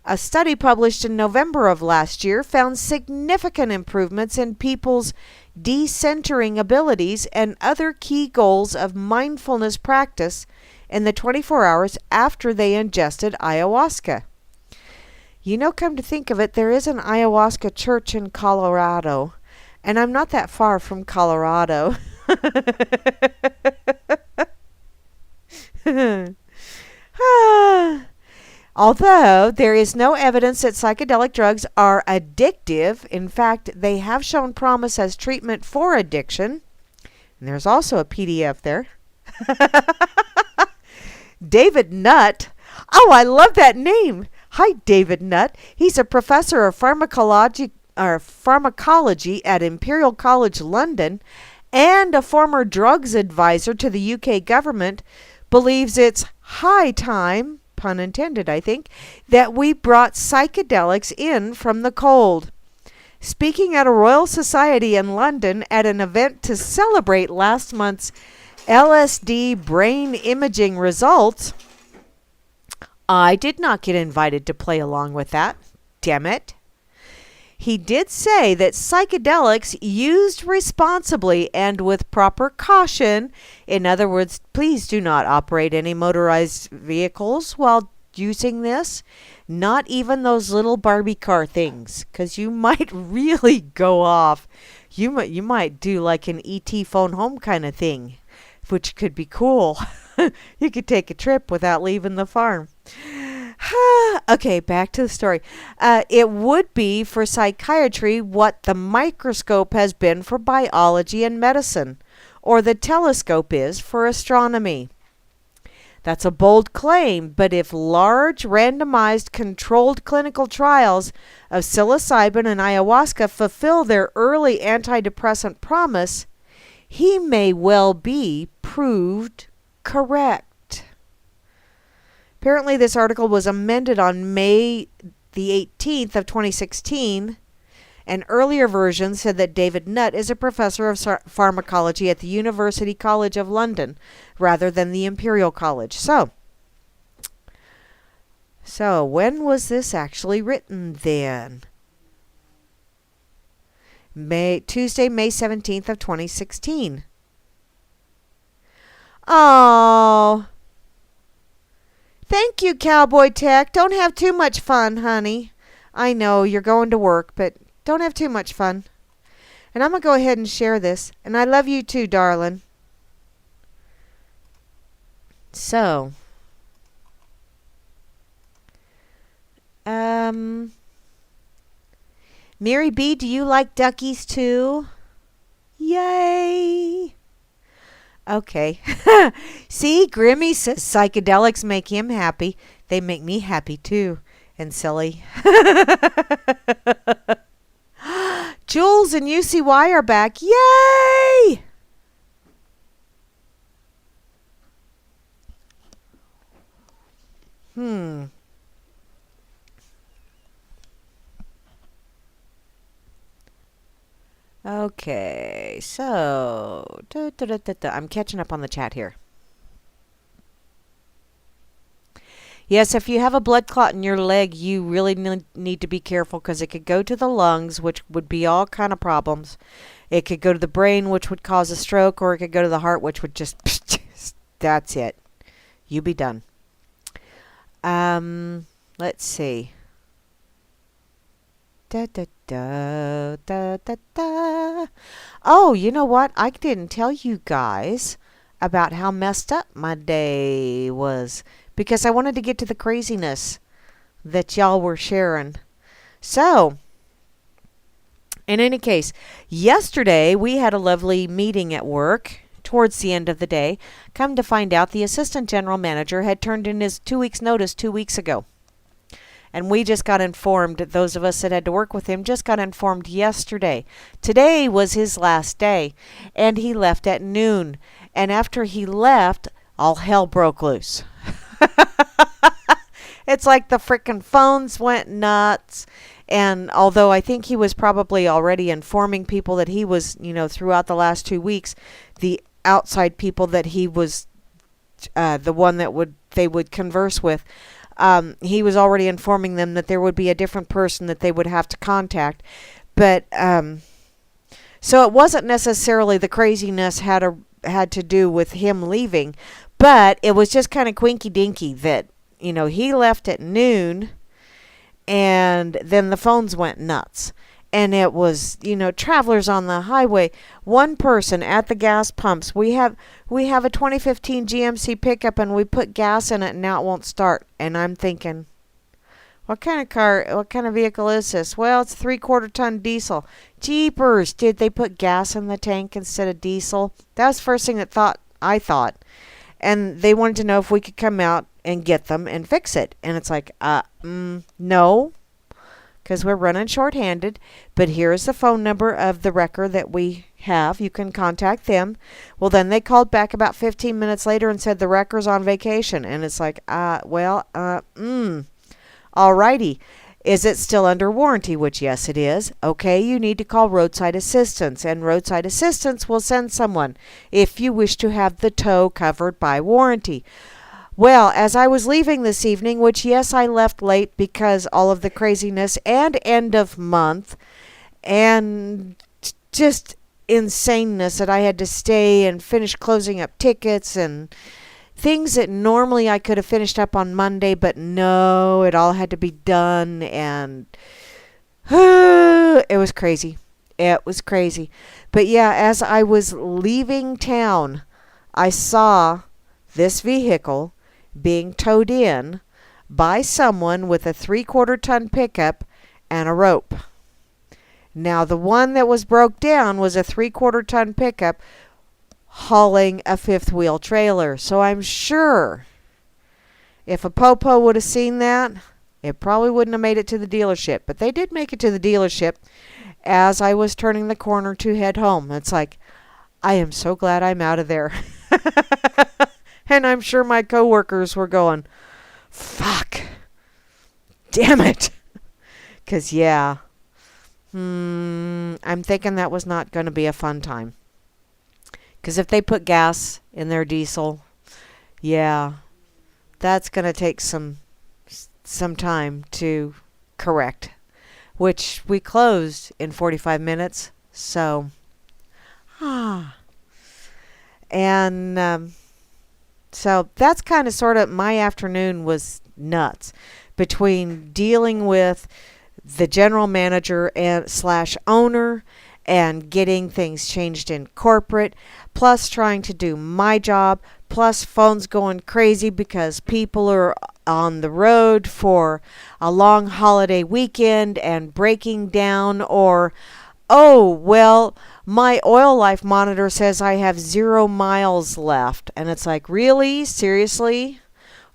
A study published in November of last year found significant improvements in people's decentering abilities and other key goals of mindfulness practice in the 24 hours after they ingested ayahuasca. Come to think of it, there is an ayahuasca church in Colorado, and I'm not that far from Colorado. Although there is no evidence that psychedelic drugs are addictive, in fact, they have shown promise as treatment for addiction. And there's also a PDF there. David Nutt. Oh, I love that name. Hi, David Nutt. He's a professor of pharmacology at Imperial College London and a former drugs advisor to the UK government, believes it's high time, pun intended, I think, that we brought psychedelics in from the cold. Speaking at a Royal Society in London at an event to celebrate last month's LSD brain imaging results, I did not get invited to play along with that. Damn it. He did say that psychedelics used responsibly and with proper caution, in other words, please do not operate any motorized vehicles while using this, not even those little Barbie car things, because you might really go off. You might do like an ET phone home kind of thing, which could be cool. You could take a trip without leaving the farm. Okay, back to the story. It would be for psychiatry what the microscope has been for biology and medicine, or the telescope is for astronomy. That's a bold claim, but if large, randomized, controlled clinical trials of psilocybin and ayahuasca fulfill their early antidepressant promise, he may well be proved correct. Apparently, this article was amended on May the 18th of 2016. An earlier version said that David Nutt is a professor of pharmacology at the University College of London rather than the Imperial College. So when was this actually written then? Tuesday, May 17th of 2016. Oh, thank you, Cowboy Tech. Don't have too much fun, honey. I know you're going to work, but don't have too much fun. And I'm going to go ahead and share this. And I love you too, darling. So, Mary B, do you like duckies too? Yay! Okay. See, Grammy says psychedelics make him happy. They make me happy too. And silly. Jules and UCY are back. Yay! Okay, so I'm catching up on the chat here. Yes, if you have a blood clot in your leg, you really need to be careful because it could go to the lungs, which would be all kind of problems. It could go to the brain, which would cause a stroke, or it could go to the heart, which would just that's it. You be done. Let's see. Oh, you know what? I didn't tell you guys about how messed up my day was because I wanted to get to the craziness that y'all were sharing. So, in any case, yesterday we had a lovely meeting at work towards the end of the day. Come to find out, the assistant general manager had turned in his 2 weeks' notice 2 weeks ago. And we just got informed, those of us that had to work with him just got informed yesterday. Today was his last day, and he left at noon. And after he left, all hell broke loose. It's like the frickin' phones went nuts. And although I think he was probably already informing people that he was, throughout the last 2 weeks, the outside people that he was the one that they would converse with, he was already informing them that there would be a different person that they would have to contact. But so it wasn't necessarily the craziness had to do with him leaving, but it was just kind of quinky dinky that he left at noon, and then the phones went nuts. And it was, travelers on the highway. One person at the gas pumps. We have a 2015 GMC pickup, and we put gas in it, and now it won't start. And I'm thinking, what kind of vehicle is this? Well, it's a 3/4 ton diesel. Jeepers! Did they put gas in the tank instead of diesel? That was the first thing I thought. And they wanted to know if we could come out and get them and fix it. And it's like, no. Because we're running short-handed, but here's the phone number of the wrecker that we have. You can contact them. Well, then they called back about 15 minutes later and said the wrecker's on vacation. And it's like, alrighty. Is it still under warranty? Which, yes, it is. Okay, you need to call roadside assistance, and roadside assistance will send someone if you wish to have the tow covered by warranty. Well, as I was leaving this evening, which, yes, I left late because all of the craziness and end of month and just insaneness that I had to stay and finish closing up tickets and things that normally I could have finished up on Monday, but no, it all had to be done, and it was crazy. It was crazy. But yeah, as I was leaving town, I saw this vehicle being towed in by someone with a 3/4 ton pickup and a rope. Now, the one that was broke down was a 3/4 ton pickup hauling a fifth wheel trailer. So I'm sure if a popo would have seen that, it probably wouldn't have made it to the dealership. But they did make it to the dealership as I was turning the corner to head home. It's like, I am so glad I'm out of there. And I'm sure my coworkers were going, fuck, damn it. Because, yeah, I'm thinking that was not going to be a fun time. Because if they put gas in their diesel, yeah, that's going to take some time to correct. Which we closed in 45 minutes. So, and so that's kind of sort of my afternoon was nuts between dealing with the general manager and slash owner and getting things changed in corporate, plus trying to do my job, plus phones going crazy because people are on the road for a long holiday weekend and breaking down, or, oh, well, my oil life monitor says I have 0 miles left. And it's like, really? Seriously?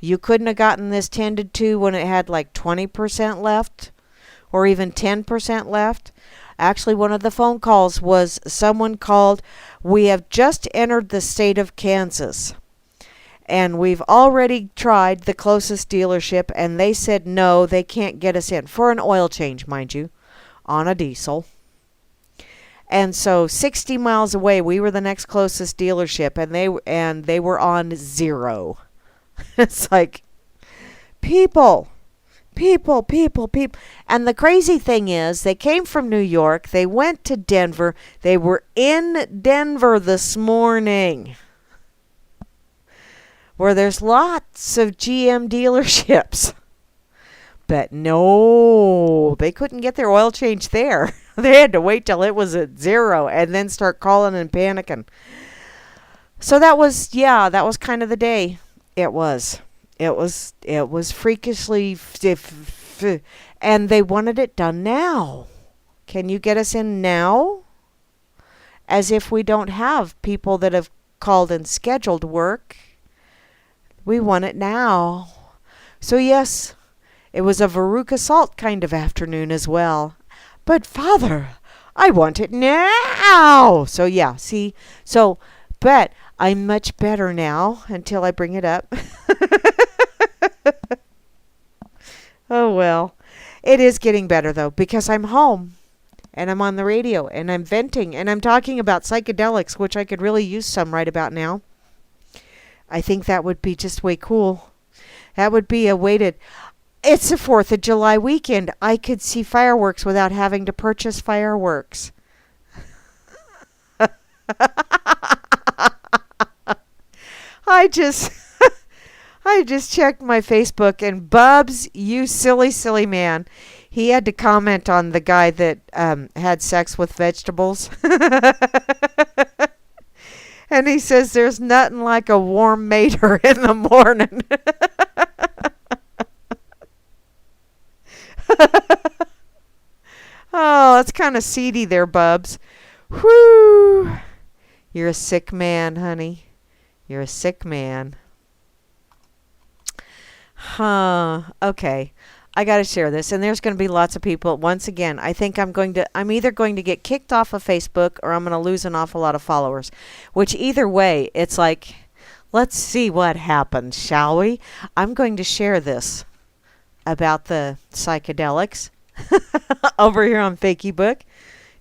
You couldn't have gotten this tended to when it had like 20% left or even 10% left? Actually, one of the phone calls was someone called, "We have just entered the state of Kansas, and we've already tried the closest dealership, and they said no, they can't get us in," for an oil change, mind you, on a diesel. And so 60 miles away, we were the next closest dealership, and they were on 0. It's like, people. And the crazy thing is, they came from New York, they went to Denver, they were in Denver this morning, where there's lots of GM dealerships. But no, they couldn't get their oil change there. They had to wait till it was at 0 and then start calling and panicking. So that was kind of the day. It was freakishly, and they wanted it done now. Can you get us in now? As if we don't have people that have called and scheduled work. We want it now. So yes, it was a Veruca Salt kind of afternoon as well. But Father, I want it now. So yeah, see, but I'm much better now until I bring it up. Oh well, it is getting better though, because I'm home and I'm on the radio and I'm venting and I'm talking about psychedelics, which I could really use some right about now. I think that would be just way cool. That would be a way to... It's the 4th of July weekend. I could see fireworks without having to purchase fireworks. I just checked my Facebook, and Bubs, you silly man, he had to comment on the guy that had sex with vegetables. And he says there's nothing like a warm mater in the morning. Oh, it's kind of seedy there, Bubs. Whew. You're a sick man, honey. You're a sick man. Okay. I got to share this, and there's going to be lots of people. Once again, I think I'm either going to get kicked off of Facebook or I'm going to lose an awful lot of followers, which either way, it's like, let's see what happens, shall we? I'm going to share this about the psychedelics over here on Fakey Book,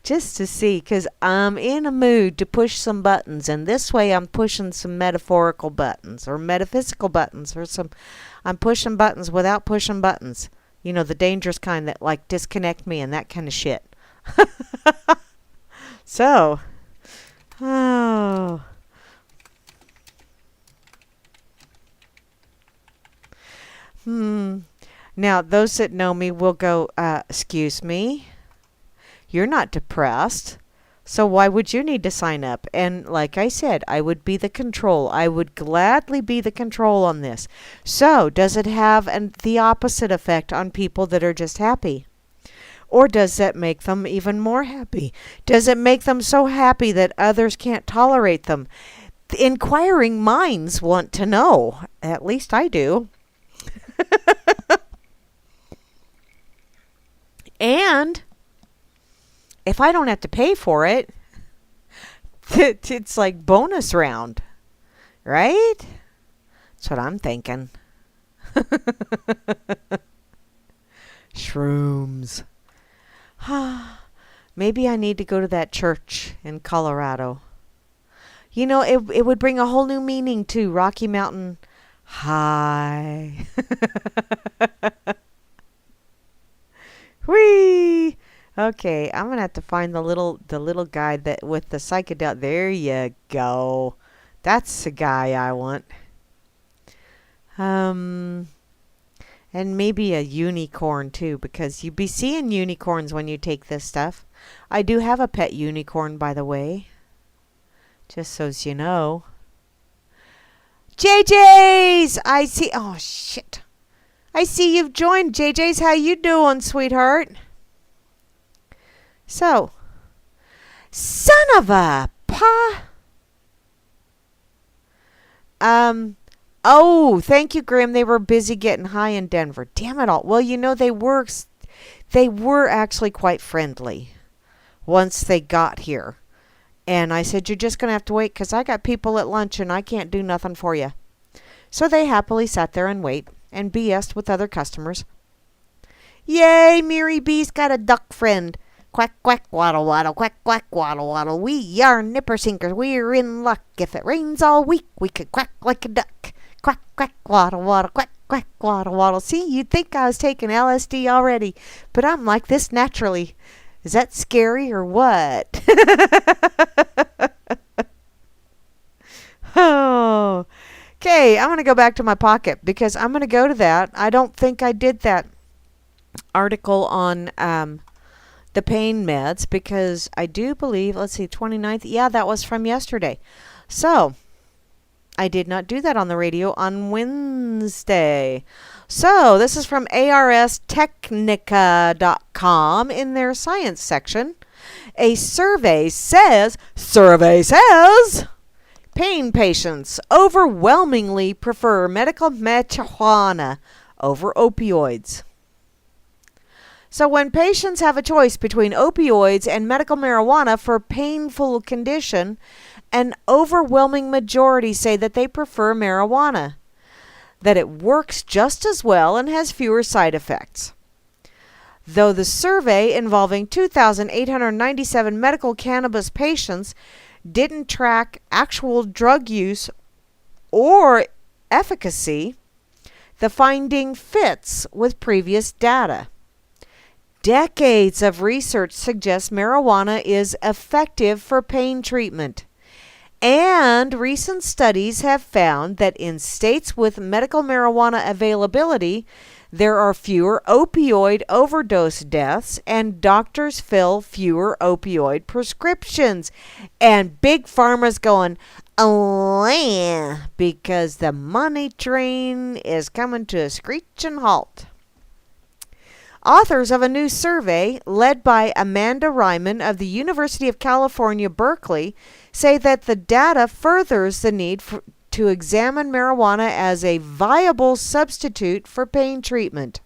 just to see, because I'm in a mood to push some buttons, and this way I'm pushing some metaphorical buttons or metaphysical buttons, or I'm pushing buttons without pushing buttons. You know, the dangerous kind that like disconnect me and that kind of shit. So, now those that know me will go, excuse me, you're not depressed, so why would you need to sign up? And like I said, I would be the control. I would gladly be the control on this. So does it have the opposite effect on people that are just happy? Or does that make them even more happy? Does it make them so happy that others can't tolerate them? The inquiring minds want to know. At least I do. And if I don't have to pay for it, it's like bonus round, right? That's what I'm thinking. Shrooms. Maybe I need to go to that church in Colorado. You know, it would bring a whole new meaning to Rocky Mountain High. Whee! Okay, I'm gonna have to find the little guy that with the psychedelic. There you go. That's the guy I want. And maybe a unicorn too, because you be seeing unicorns when you take this stuff. I do have a pet unicorn, by the way. Just so's you know. JJ's! I see. Oh, shit. I see you've joined. JJ's, how you doing, sweetheart? So, son of a pa. Oh, thank you, Grim. They were busy getting high in Denver. Damn it all. Well, you know, they were actually quite friendly once they got here. And I said, you're just going to have to wait because I got people at lunch and I can't do nothing for you. So they happily sat there and wait and BS'd with other customers. Yay, Mary B's got a duck friend. Quack, quack, waddle, waddle, quack, quack, waddle, waddle. We are nipper sinkers. We're in luck. If it rains all week, we could quack like a duck. Quack, quack, waddle, waddle, quack, quack, waddle, waddle. See, you'd think I was taking LSD already, but I'm like this naturally. Is that scary or what? Oh. Okay, I'm going to go back to my pocket because I'm going to go to that. I don't think I did that article on the pain meds because I do believe, let's see, 29th. Yeah, that was from yesterday. So, I did not do that on the radio on Wednesday. So, this is from arstechnica.com in their science section. A survey says, pain patients overwhelmingly prefer medical marijuana over opioids. So when patients have a choice between opioids and medical marijuana for a painful condition, an overwhelming majority say that they prefer marijuana, that it works just as well and has fewer side effects. Though the survey involving 2,897 medical cannabis patients didn't track actual drug use or efficacy, the finding fits with previous data. Decades of research suggests marijuana is effective for pain treatment. And recent studies have found that in states with medical marijuana availability, there are fewer opioid overdose deaths and doctors fill fewer opioid prescriptions. And Big Pharma's going, oh yeah, because the money train is coming to a screeching halt. Authors of a new survey, led by Amanda Ryman of the University of California, Berkeley, say that the data furthers the need to examine marijuana as a viable substitute for pain treatment,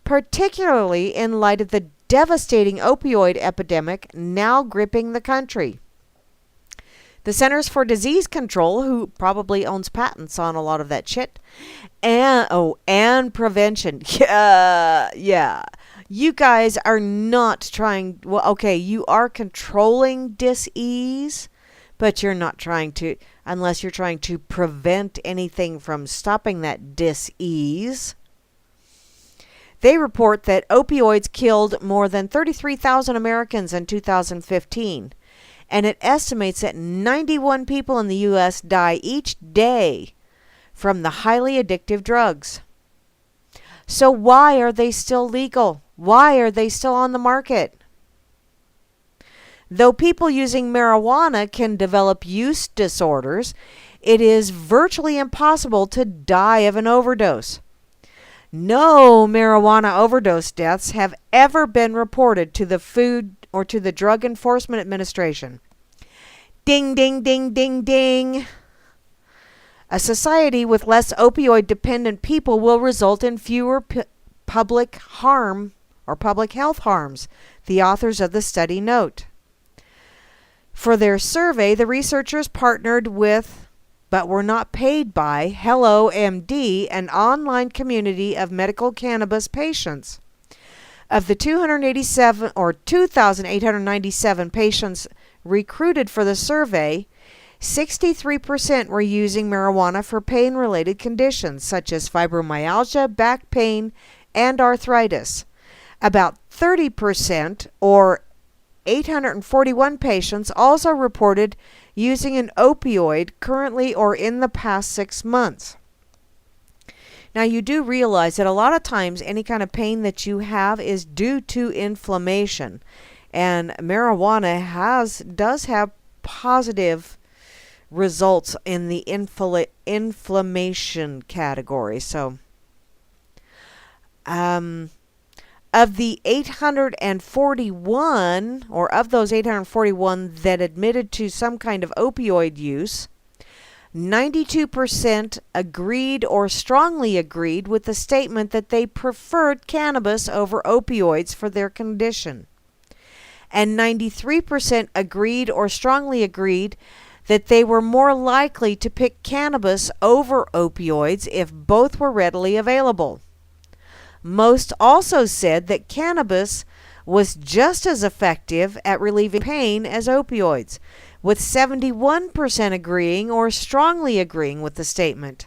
particularly in light of the devastating opioid epidemic now gripping the country. The Centers for Disease Control, who probably owns patents on a lot of that shit, and prevention. Yeah. You guys are not trying, well, okay, you are controlling dis-ease, but you're not trying to, unless you're trying to prevent anything from stopping that dis-ease. They report that opioids killed more than 33,000 Americans in 2015. And it estimates that 91 people in the U.S. die each day from the highly addictive drugs. So why are they still legal? Why are they still on the market? Though people using marijuana can develop use disorders, it is virtually impossible to die of an overdose. No marijuana overdose deaths have ever been reported to the Food or to the Drug Enforcement Administration. Ding, ding, ding, ding, ding. A society with less opioid-dependent people will result in fewer public harm or public health harms, the authors of the study note. For their survey, the researchers partnered with, but were not paid by, Hello MD, an online community of medical cannabis patients. Of the 2,897 patients recruited for the survey, 63% were using marijuana for pain-related conditions such as fibromyalgia, back pain, and arthritis. About 30%, or 841 patients, also reported using an opioid currently or in the past 6 months. Now, you do realize that a lot of times any kind of pain that you have is due to inflammation. And marijuana does have positive results in the inflammation category. Of the 841, or of those 841 that admitted to some kind of opioid use, 92% agreed or strongly agreed with the statement that they preferred cannabis over opioids for their condition. And 93% agreed or strongly agreed that they were more likely to pick cannabis over opioids if both were readily available. Most also said that cannabis was just as effective at relieving pain as opioids, with 71% agreeing or strongly agreeing with the statement.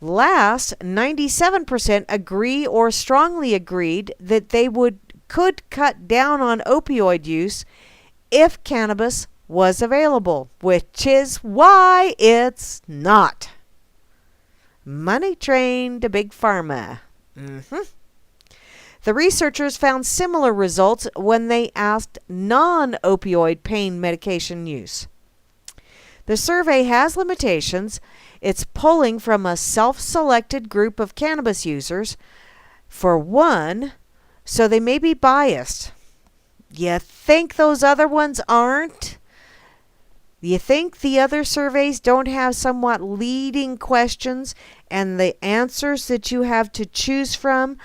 Last, 97% agree or strongly agreed that they could cut down on opioid use if cannabis was available, which is why it's not. Money train to Big Pharma. The researchers found similar results when they asked non-opioid pain medication use. The survey has limitations. It's pulling from a self-selected group of cannabis users, for one, so they may be biased. You think those other ones aren't? You think the other surveys don't have somewhat leading questions, and the answers that you have to choose from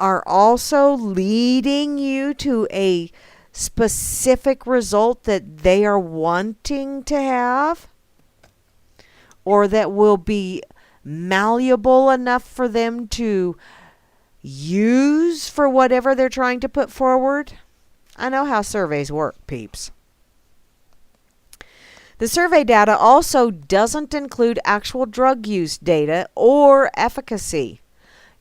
are also leading you to a specific result that they are wanting to have, or that will be malleable enough for them to use for whatever they're trying to put forward? I know how surveys work, peeps. The survey data also doesn't include actual drug use data or efficacy,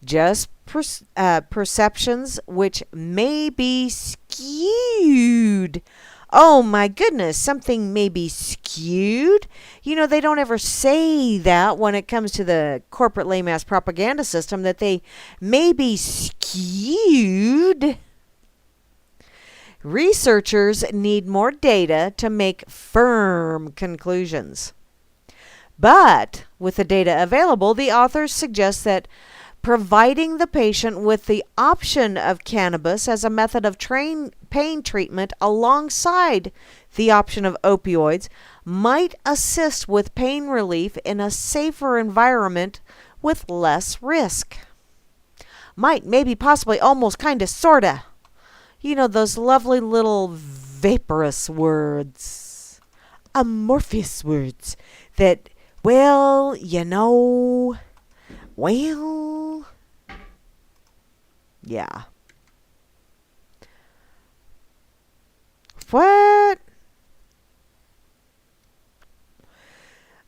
just perceptions which may be skewed. Oh my goodness, something may be skewed. You know, they don't ever say that when it comes to the corporate lame-ass propaganda system, that they may be skewed. Researchers need more data to make firm conclusions. But with the data available, the authors suggest that providing the patient with the option of cannabis as a method of pain treatment alongside the option of opioids might assist with pain relief in a safer environment with less risk. Might, maybe, possibly, almost, kinda, sorta. You know, those lovely little vaporous words, amorphous words that, well, you know, well, yeah. What?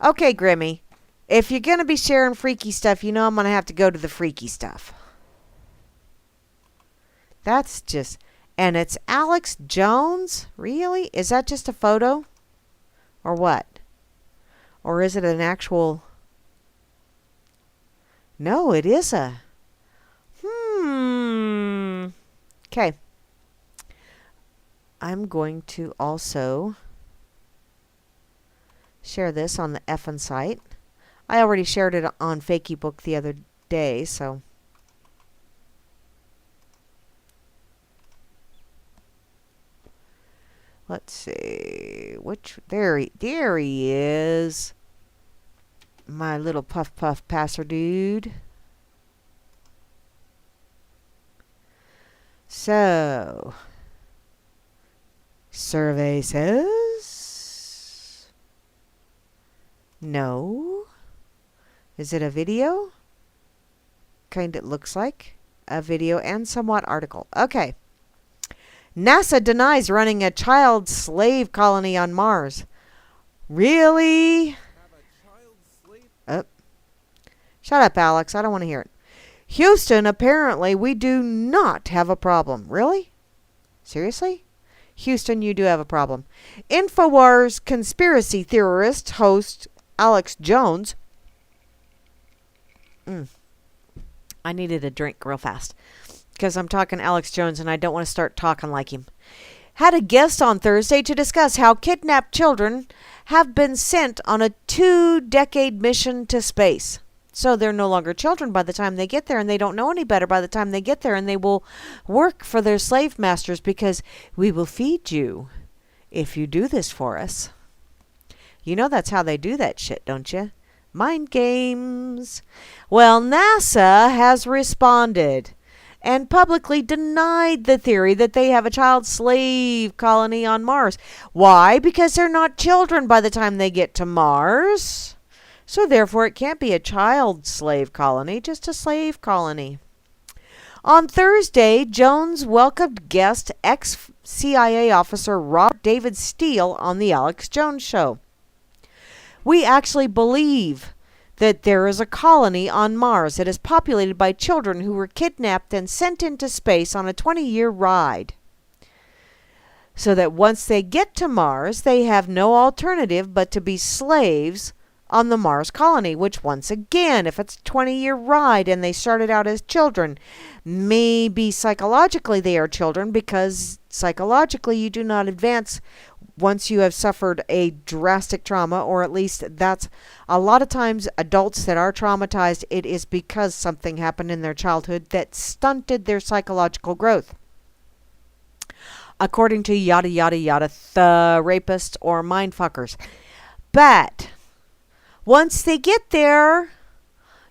Okay, Grammy, if you're going to be sharing freaky stuff, you know I'm going to have to go to the freaky stuff. That's just... And it's Alex Jones? Really? Is that just a photo? Or what? Or is it an actual... No, it is a... Okay. I'm going to also share this on the effing site. I already shared it on Fakey Book the other day, so... Let's see, there he is. My little puff passer dude. So, survey says no. Is it a video? Kind of looks like a video and somewhat article. Okay. NASA denies running a child slave colony on Mars. Really? Have a child slave? Shut up, Alex. I don't want to hear it. Houston, apparently, we do not have a problem. Really? Seriously? Houston, you do have a problem. InfoWars conspiracy theorist host Alex Jones. I needed a drink real fast because I'm talking Alex Jones and I don't want to start talking like him. Had a guest on Thursday to discuss how kidnapped children have been sent on a 2-decade mission to space. So they're no longer children by the time they get there, and they don't know any better by the time they get there, and they will work for their slave masters because we will feed you if you do this for us. You know that's how they do that shit, don't you? Mind games. Well, NASA has responded and publicly denied the theory that they have a child slave colony on Mars. Why? Because they're not children by the time they get to Mars. So therefore, it can't be a child slave colony, just a slave colony. On Thursday, Jones welcomed guest ex-CIA officer Robert David Steele on the Alex Jones Show. We actually believe that there is a colony on Mars that is populated by children who were kidnapped and sent into space on a 20-year ride. So that once they get to Mars, they have no alternative but to be slaves on the Mars colony, which once again, if it's a 20-year ride and they started out as children, maybe psychologically they are children because psychologically you do not advance once you have suffered a drastic trauma, or at least that's a lot of times adults that are traumatized, it is because something happened in their childhood that stunted their psychological growth. According to yada yada yada, the rapists or mindfuckers. But once they get there,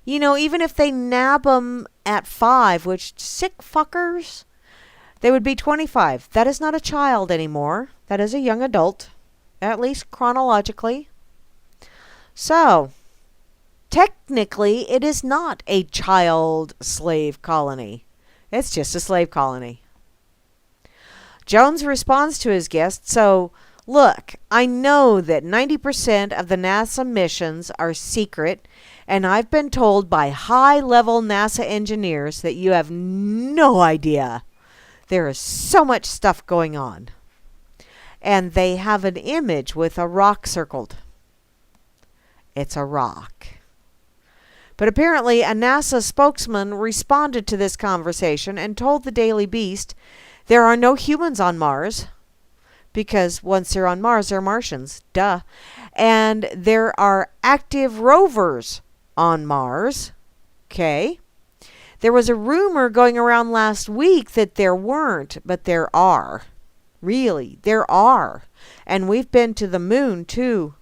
you know, even if they nab them at 5, which sick fuckers, they would be 25. That is not a child anymore. That is a young adult, at least chronologically. So, technically, it is not a child slave colony. It's just a slave colony. Jones responds to his guest, so look, I know that 90% of the NASA missions are secret, and I've been told by high-level NASA engineers that you have no idea. There is so much stuff going on. And they have an image with a rock circled. It's a rock. But apparently a NASA spokesman responded to this conversation and told the Daily Beast there are no humans on Mars. Because once they're on Mars, they're Martians. Duh. And there are active rovers on Mars. Okay. There was a rumor going around last week that there weren't, but there are. Really, there are. And we've been to the moon, too.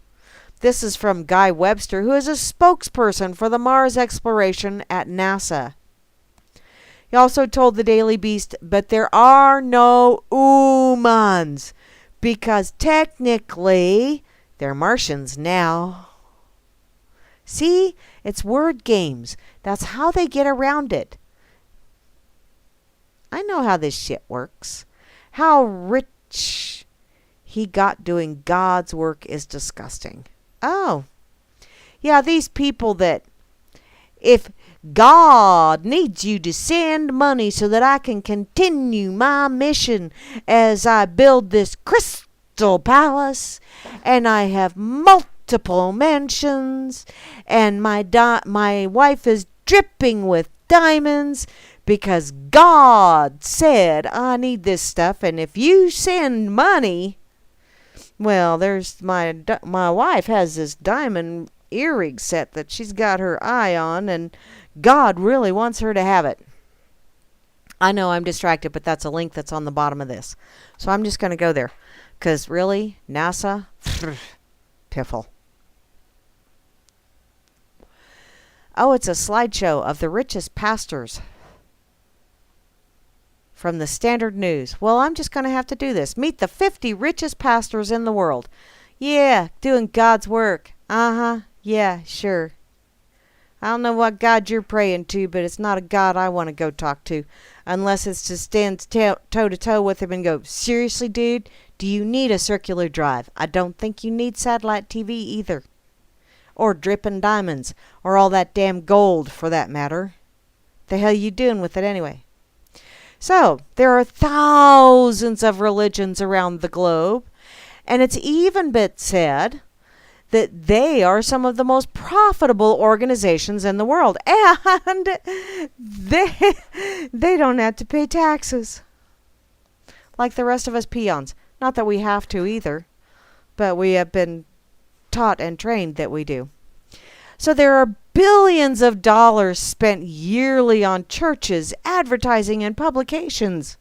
This is from Guy Webster, who is a spokesperson for the Mars exploration at NASA. He also told the Daily Beast, but there are no humans, because technically they're Martians now. See, it's word games. That's how they get around it. I know how this shit works. How rich he got doing God's work is disgusting. Oh, yeah, these people that if God needs you to send money so that I can continue my mission as I build this crystal palace and I have multiple mansions and my wife is dripping with diamonds because God said I need this stuff, and if you send money, well, there's my wife has this diamond earring set that she's got her eye on, and God really wants her to have it. I know I'm distracted, but that's a link that's on the bottom of this. So I'm just going to go there. Because really, NASA, piffle. Oh, it's a slideshow of the richest pastors from the Standard News. Well, I'm just going to have to do this. Meet the 50 richest pastors in the world. Yeah, doing God's work. Uh-huh. Yeah, sure. I don't know what God you're praying to, but it's not a God I want to go talk to. Unless it's to stand toe-to-toe with him and go, seriously, dude, do you need a circular drive? I don't think you need satellite TV either. Or dripping diamonds. Or all that damn gold, for that matter. The hell you doing with it anyway? So, there are thousands of religions around the globe, and it's even been said that they are some of the most profitable organizations in the world, and they don't have to pay taxes like the rest of us peons. Not that we have to either, but we have been taught and trained that we do. So there are billions of dollars spent yearly on churches, advertising, and publications.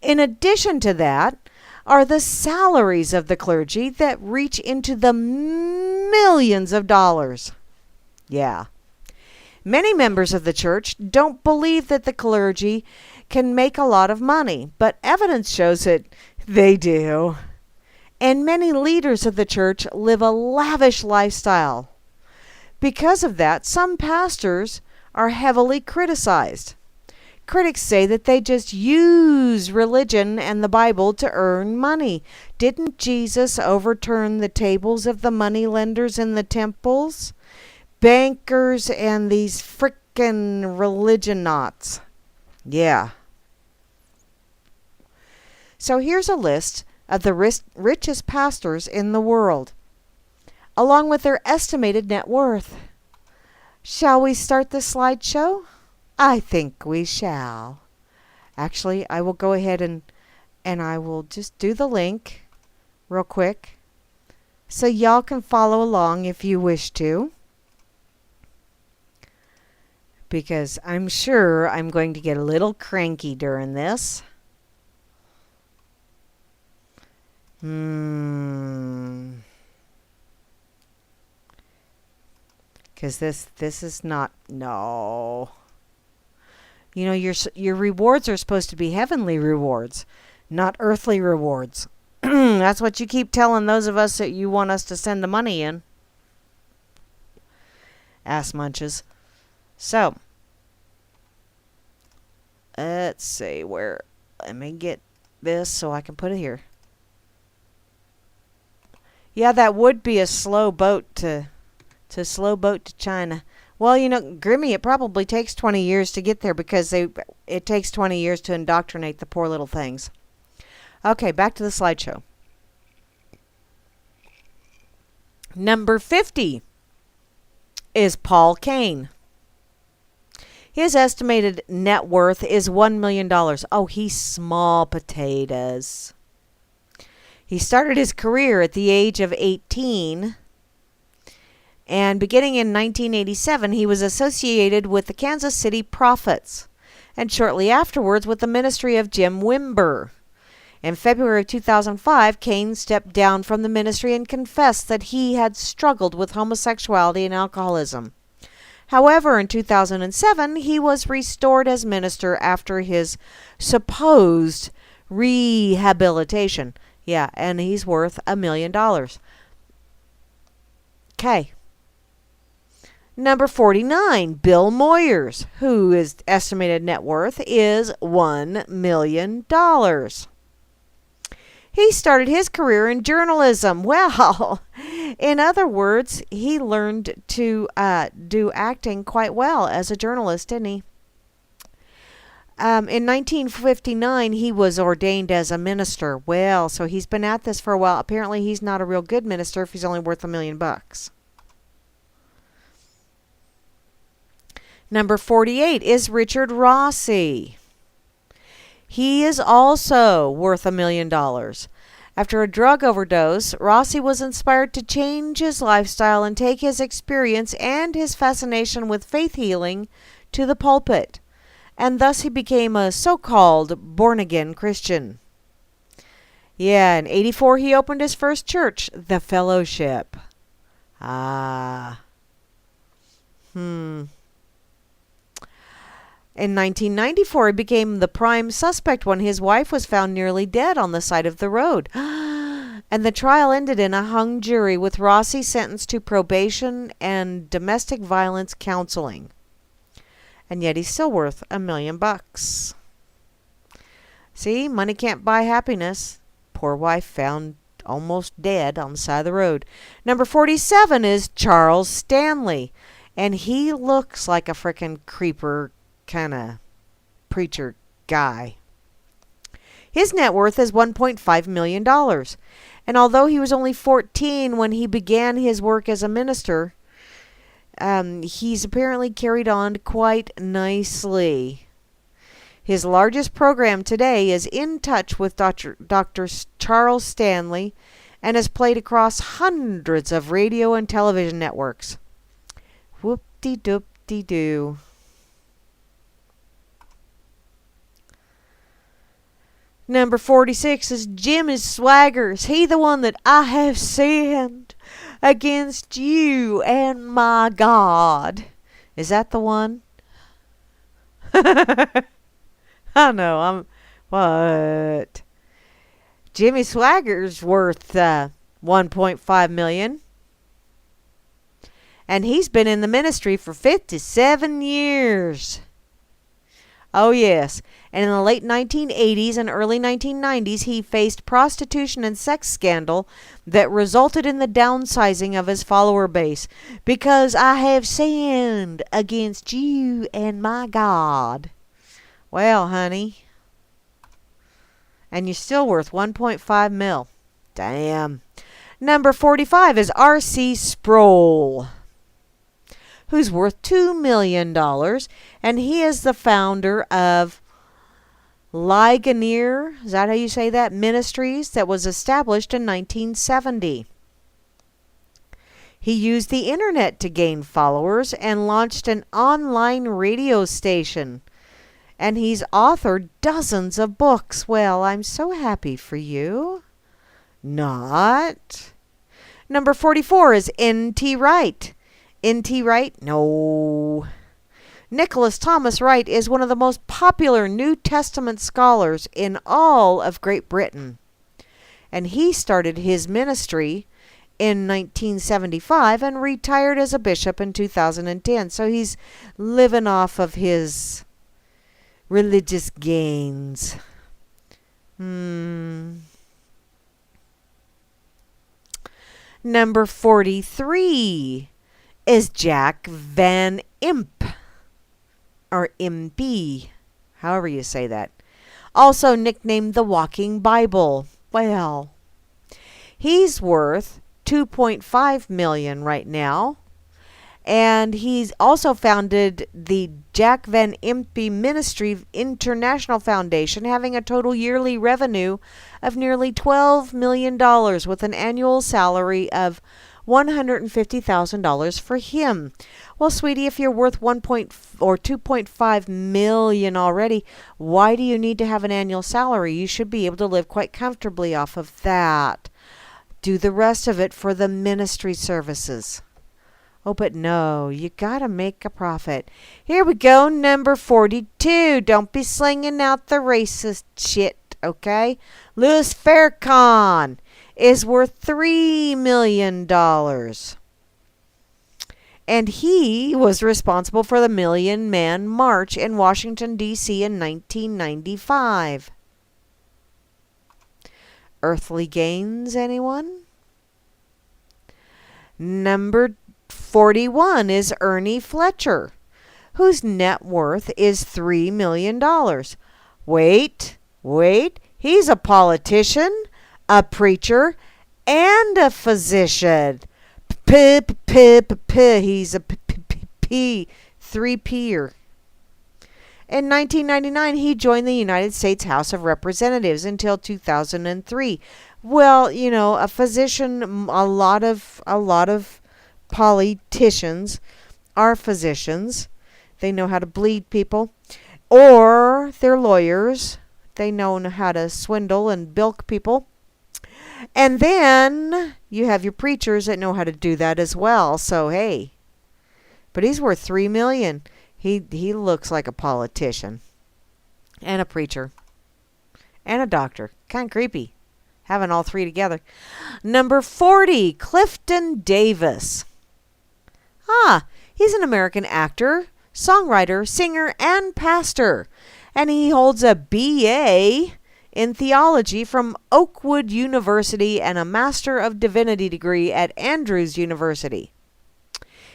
In addition to that are the salaries of the clergy that reach into the millions of dollars. Yeah. Many members of the church don't believe that the clergy can make a lot of money, but evidence shows that they do. And many leaders of the church live a lavish lifestyle. Because of that, some pastors are heavily criticized. Critics say that they just use religion and the Bible to earn money. Didn't Jesus overturn the tables of the money lenders in the temples? Bankers and these frickin' religion knots. Yeah. So here's a list of the richest pastors in the world, along with their estimated net worth. Shall we start the slideshow? I think we shall. Actually, I will go ahead and I will just do the link real quick so y'all can follow along if you wish to, because I'm sure I'm going to get a little cranky during this. Because this is not, no. You know, your rewards are supposed to be heavenly rewards, not earthly rewards. That's what you keep telling those of us that you want us to send the money in. Ass munches. So, let's see where, let me get this so I can put it here. Yeah, that would be a slow boat to China. Well, you know, Grammy, it probably takes 20 years to get there because it takes 20 years to indoctrinate the poor little things. Okay, back to the slideshow. Number 50 is Paul Kane. His estimated net worth is $1 million. Oh, he's small potatoes. He started his career at the age of 18. And beginning in 1987, he was associated with the Kansas City Prophets, and shortly afterwards with the ministry of Jim Wimber. In February of 2005, Kane stepped down from the ministry and confessed that he had struggled with homosexuality and alcoholism. However, in 2007, he was restored as minister after his supposed rehabilitation. Yeah, and he's worth $1 million. Okay. Number 49, Bill Moyers, whose estimated net worth is $1 million. He started his career in journalism. Well, in other words, he learned to do acting quite well as a journalist, didn't he? In 1959, he was ordained as a minister. Well, so he's been at this for a while. Apparently, he's not a real good minister if he's only worth $1 million. Number 48 is Richard Rossi. He is also worth $1 million. After a drug overdose, Rossi was inspired to change his lifestyle and take his experience and his fascination with faith healing to the pulpit. And thus he became a so-called born-again Christian. Yeah, in 1984 he opened his first church, The Fellowship. In 1994, he became the prime suspect when his wife was found nearly dead on the side of the road. And the trial ended in a hung jury with Rossi sentenced to probation and domestic violence counseling. And yet he's still worth $1 million. See, money can't buy happiness. Poor wife found almost dead on the side of the road. Number 47 is Charles Stanley. And he looks like a frickin' creeper kind of preacher guy. His net worth is $1.5 million. And although he was only 14 when he began his work as a minister, he's apparently carried on quite nicely. His largest program today is In Touch with Dr. Charles Stanley and has played across hundreds of radio and television networks. Whoop-de-doop-de-doo. Number 46 is Jimmy Swaggart. He the one that I have sinned against you and my God. Is that the one? I know, what? Jimmy Swaggart's worth $1.5 million. And he's been in the ministry for 57 years. Oh, yes. And in the late 1980s and early 1990s, he faced prostitution and sex scandal that resulted in the downsizing of his follower base. Because I have sinned against you and my God. Well, honey. And you're still worth 1.5 mil. Damn. Number 45 is R.C. Sproul, who's worth $2 million. And he is the founder of Ligonier, is that how you say that? Ministries, that was established in 1970. He used the internet to gain followers and launched an online radio station. And he's authored dozens of books. Well, I'm so happy for you. Not. Number 44 is N.T. Wright. N.T. Wright? No. Nicholas Thomas Wright is one of the most popular New Testament scholars in all of Great Britain. And he started his ministry in 1975 and retired as a bishop in 2010. So he's living off of his religious gains. Number 43 is Jack Van Imp. Or MP, however you say that. Also nicknamed the Walking Bible. Well, he's worth $2.5 million right now. And he's also founded the Jack Van Impe Ministry International Foundation, having a total yearly revenue of nearly $12 million with an annual salary of $150,000 for him. Well, sweetie, if you're worth 2.5 million already, why do you need to have an annual salary? You should be able to live quite comfortably off of that. Do the rest of it for the ministry services. Oh, but no, you gotta make a profit. Here we go, number 42. Don't be slinging out the racist shit, okay? Louis Farrakhan is worth $3 million. And he was responsible for the Million Man March in Washington, D.C. in 1995. Earthly gains, anyone? Number 41 is Ernie Fletcher, whose net worth is $3 million. Wait, he's a politician, a preacher, and a physician. He's a three-P'er. In 1999, he joined the United States House of Representatives until 2003. Well, you know, a physician, a lot of politicians are physicians. They know how to bleed people. Or they're lawyers. They know how to swindle and bilk people. And then you have your preachers that know how to do that as well. So, hey. But he's worth $3 million. He looks like a politician. And a preacher. And a doctor. Kind of creepy. Having all three together. Number 40, Clifton Davis. He's an American actor, songwriter, singer, and pastor. And he holds a BA in theology from Oakwood University and a Master of Divinity degree at Andrews University.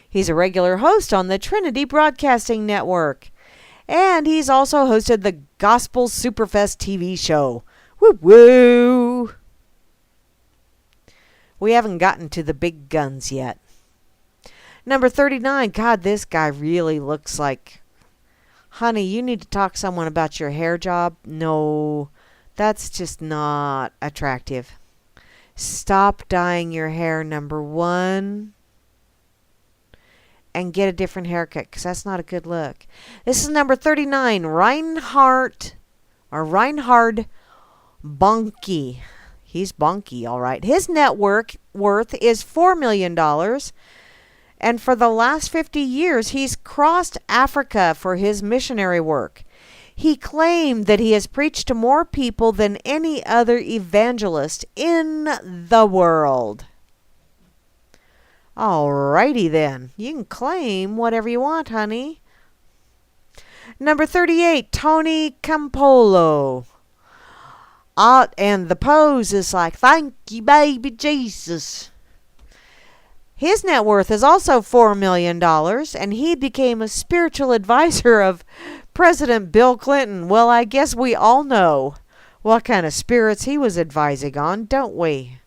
He's a regular host on the Trinity Broadcasting Network. And he's also hosted the Gospel Superfest TV show. Woo woo! We haven't gotten to the big guns yet. Number 39. God, this guy really looks like... Honey, you need to talk to someone about your hair job. No, that's just not attractive. Stop dyeing your hair, number 1. And get a different haircut, because that's not a good look. This is number 39. Reinhard Bonnke. He's Bonnke, all right. His net worth is $4 million. And for the last 50 years, he's crossed Africa for his missionary work. He claimed that he has preached to more people than any other evangelist in the world. Alrighty then. You can claim whatever you want, honey. Number 38, Tony Campolo. And the pose is like, thank you, baby Jesus. His net worth is also $4 million, and he became a spiritual advisor of President Bill Clinton. Well, I guess we all know what kind of spirits he was advising on, don't we?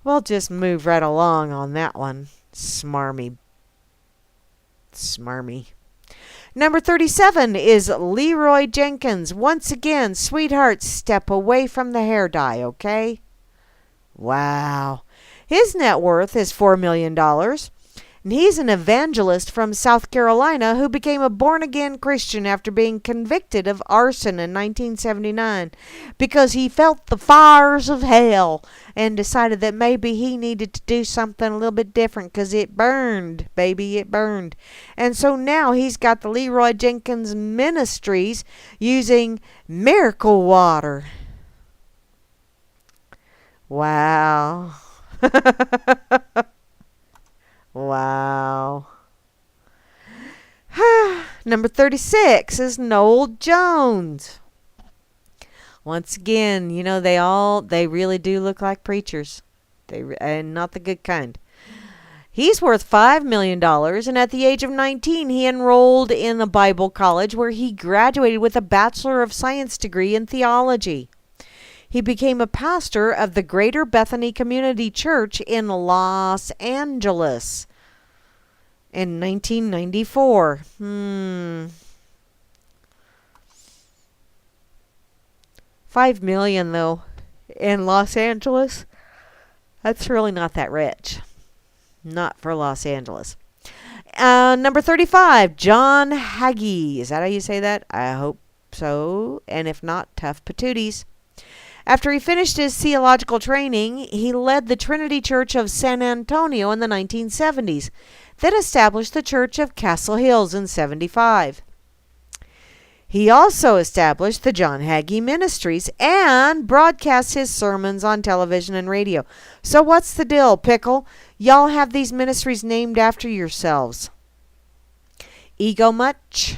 We'll just move right along on that one. Smarmy. Number 37 is Leroy Jenkins. Once again, sweetheart, step away from the hair dye, okay? Wow. His net worth is $4 million. And he's an evangelist from South Carolina who became a born-again Christian after being convicted of arson in 1979 because he felt the fires of hell and decided that maybe he needed to do something a little bit different because it burned, baby, it burned. And so now he's got the Leroy Jenkins Ministries using miracle water. Wow. Wow. Number 36 is Noel Jones. Once again, you know, they really do look like preachers. And not the good kind. He's worth $5 million, and at the age of 19, he enrolled in a Bible college where he graduated with a Bachelor of Science degree in theology. He became a pastor of the Greater Bethany Community Church in Los Angeles in 1994. $5 million, though, in Los Angeles. That's really not that rich. Not for Los Angeles. Number 35, John Hagee. Is that how you say that? I hope so. And if not, tough patooties. After he finished his theological training, he led the Trinity Church of San Antonio in the 1970s, then established the Church of Castle Hills in 1975. He also established the John Hagee Ministries and broadcasts his sermons on television and radio. So what's the deal, Pickle? Y'all have these ministries named after yourselves. Ego much?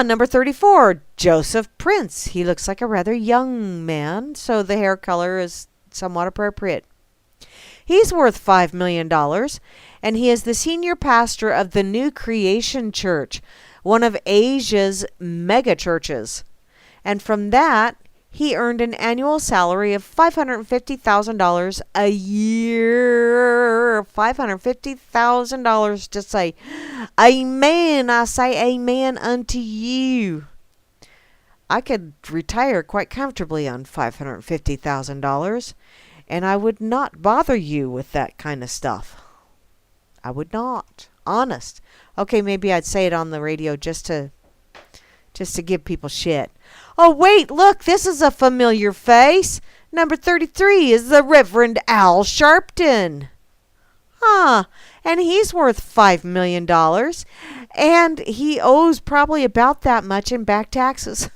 Number 34, Joseph Prince. He looks like a rather young man, so the hair color is somewhat appropriate. He's worth $5 million, and he is the senior pastor of the New Creation Church, one of Asia's mega churches. And from that, he earned an annual salary of $550,000 a year. $550,000 to say, amen. I say amen unto you. I could retire quite comfortably on $550,000, and I would not bother you with that kind of stuff. I would not. Honest. Okay, maybe I'd say it on the radio just to give people shit. Oh, wait, look, this is a familiar face. Number 33 is the Reverend Al Sharpton. And he's worth $5 million. And he owes probably about that much in back taxes.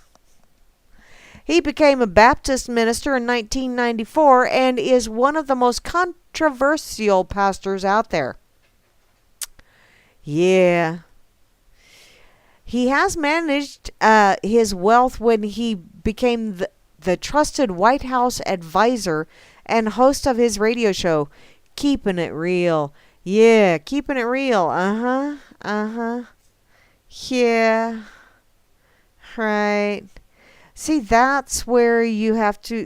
He became a Baptist minister in 1994 and is one of the most controversial pastors out there. Yeah. He has managed his wealth when he became the trusted White House advisor and host of his radio show, keeping it real. Yeah, keeping it real. Uh-huh. Yeah. Right. See, that's where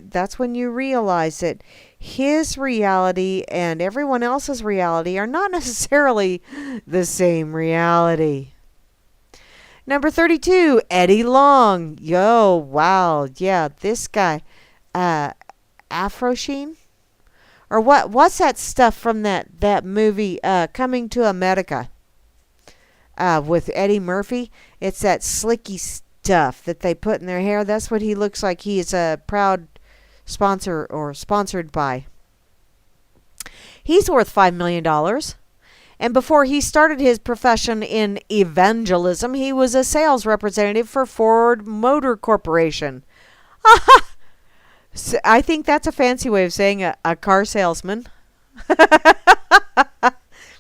that's when you realize that his reality and everyone else's reality are not necessarily the same reality. Number 32, Eddie Long. Yo, wow. Yeah, this guy. Afro Sheen? Or what's that stuff from that movie, Coming to America? With Eddie Murphy. It's that slicky stuff that they put in their hair. That's what he looks like. He is a proud sponsor or sponsored by. He's worth $5 million. And before he started his profession in evangelism, he was a sales representative for Ford Motor Corporation. So I think that's a fancy way of saying a car salesman.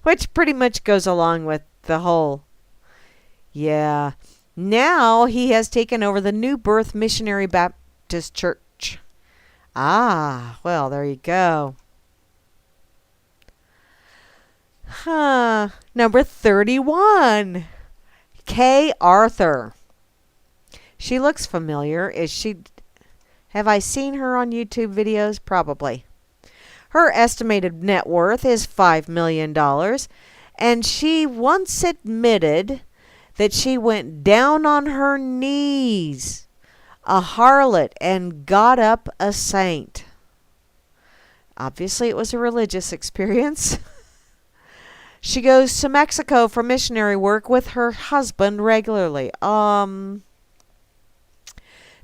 Which pretty much goes along with the whole. Yeah. Now he has taken over the New Birth Missionary Baptist Church. Well, there you go. Number 31. Kay Arthur. She looks familiar. Have I seen her on YouTube videos? Probably. Her estimated net worth is $5 million. And she once admitted that she went down on her knees, a harlot, and got up a saint. Obviously, it was a religious experience. She goes to Mexico for missionary work with her husband regularly.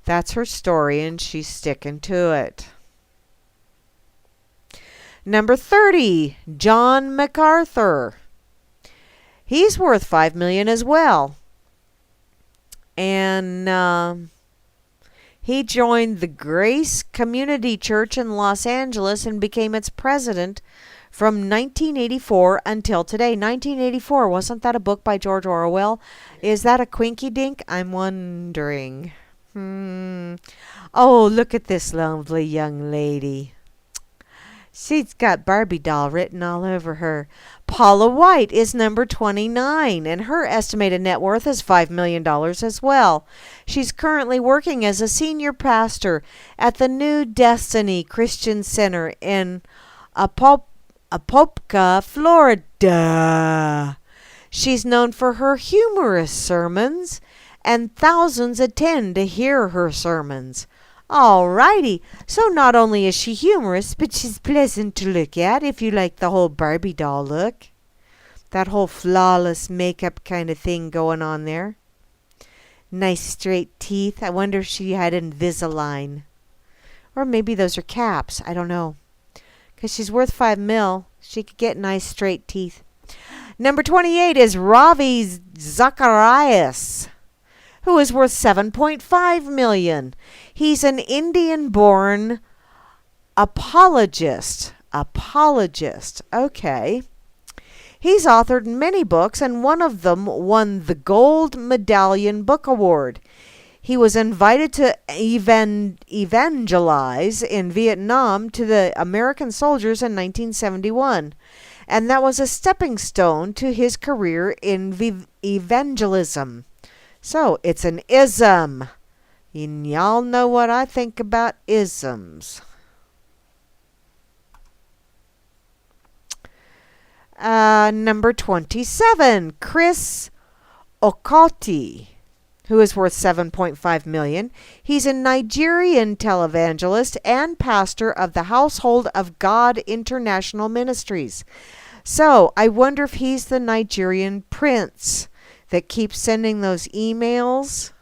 That's her story, and she's sticking to it. Number 30, John MacArthur. He's worth $5 million as well. And he joined the Grace Community Church in Los Angeles and became its president from 1984 until today. 1984, wasn't that a book by George Orwell? Is that a quinky dink? I'm wondering. Oh, look at this lovely young lady. She's got Barbie doll written all over her. Paula White is number 29, and her estimated net worth is $5 million as well. She's currently working as a senior pastor at the New Destiny Christian Center in Apopka, Florida. She's known for her humorous sermons, and thousands attend to hear her sermons. Alrighty, so not only is she humorous, but she's pleasant to look at if you like the whole Barbie doll look. That whole flawless makeup kind of thing going on there. Nice straight teeth. I wonder if she had Invisalign. Or maybe those are caps. I don't know. Because she's worth $5 million. She could get nice straight teeth. Number 28 is Ravi Zacharias, who is worth $7.5 million. He's an Indian-born apologist. Okay. He's authored many books, and one of them won the Gold Medallion Book Award. He was invited to evangelize in Vietnam to the American soldiers in 1971. And that was a stepping stone to his career in evangelism. So, it's an ism. And y'all know what I think about isms. Number 27, Chris Okoti, who is worth $7.5 million. He's a Nigerian televangelist and pastor of the Household of God International Ministries. So, I wonder if he's the Nigerian prince that keeps sending those emails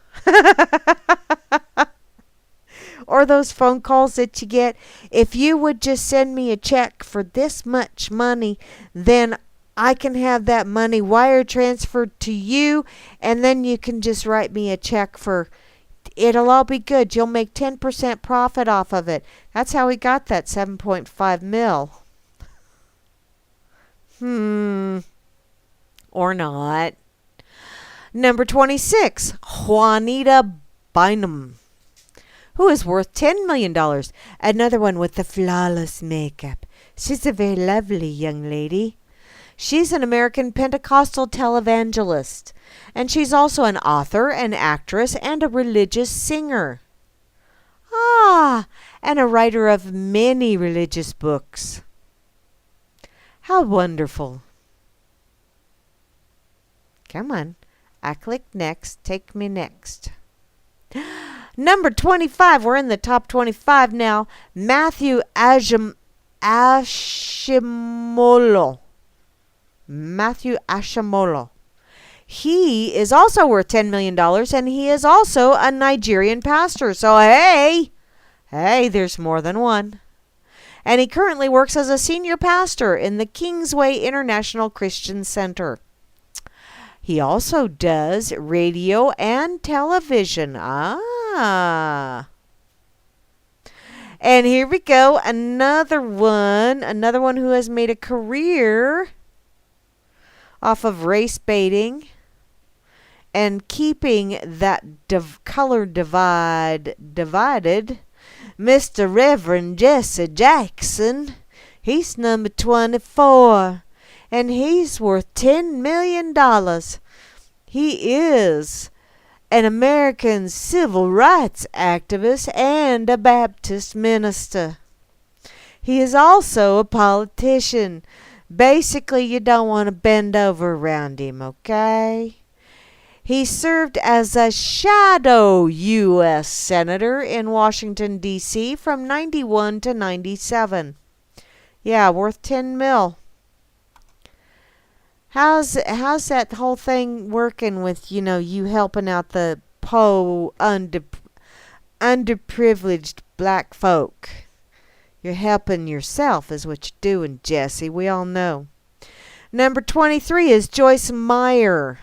or those phone calls that you get. If you would just send me a check for this much money, then I can have that money wire transferred to you, and then you can just write me a check for, it'll all be good. You'll make 10% profit off of it. That's how he got that $7.5 million. Or not. Number 26, Juanita Bynum, who is worth $10 million. Another one with the flawless makeup. She's a very lovely young lady. She's an American Pentecostal televangelist, and she's also an author, an actress, and a religious singer. And a writer of many religious books. How wonderful. Come on. I click next. Take me next. Number 25. We're in the top 25 now. Matthew Ashimolo. Matthew Ashimolo. He is also worth $10 million, and he is also a Nigerian pastor. So, hey, there's more than one. And he currently works as a senior pastor in the Kingsway International Christian Center. He also does radio and television. And here we go. Another one who has made a career off of race baiting and keeping that color divided. Mr. Reverend Jesse Jackson. He's number 24. And he's worth $10 million. He is an American civil rights activist and a Baptist minister. He is also a politician. Basically, you don't want to bend over around him, okay? He served as a shadow U.S. Senator in Washington, D.C. from 91 to 97. Yeah, worth $10 million. How's that whole thing working with, you helping out the underprivileged black folk? You're helping yourself is what you're doing, Jesse. We all know. Number 23 is Joyce Meyer.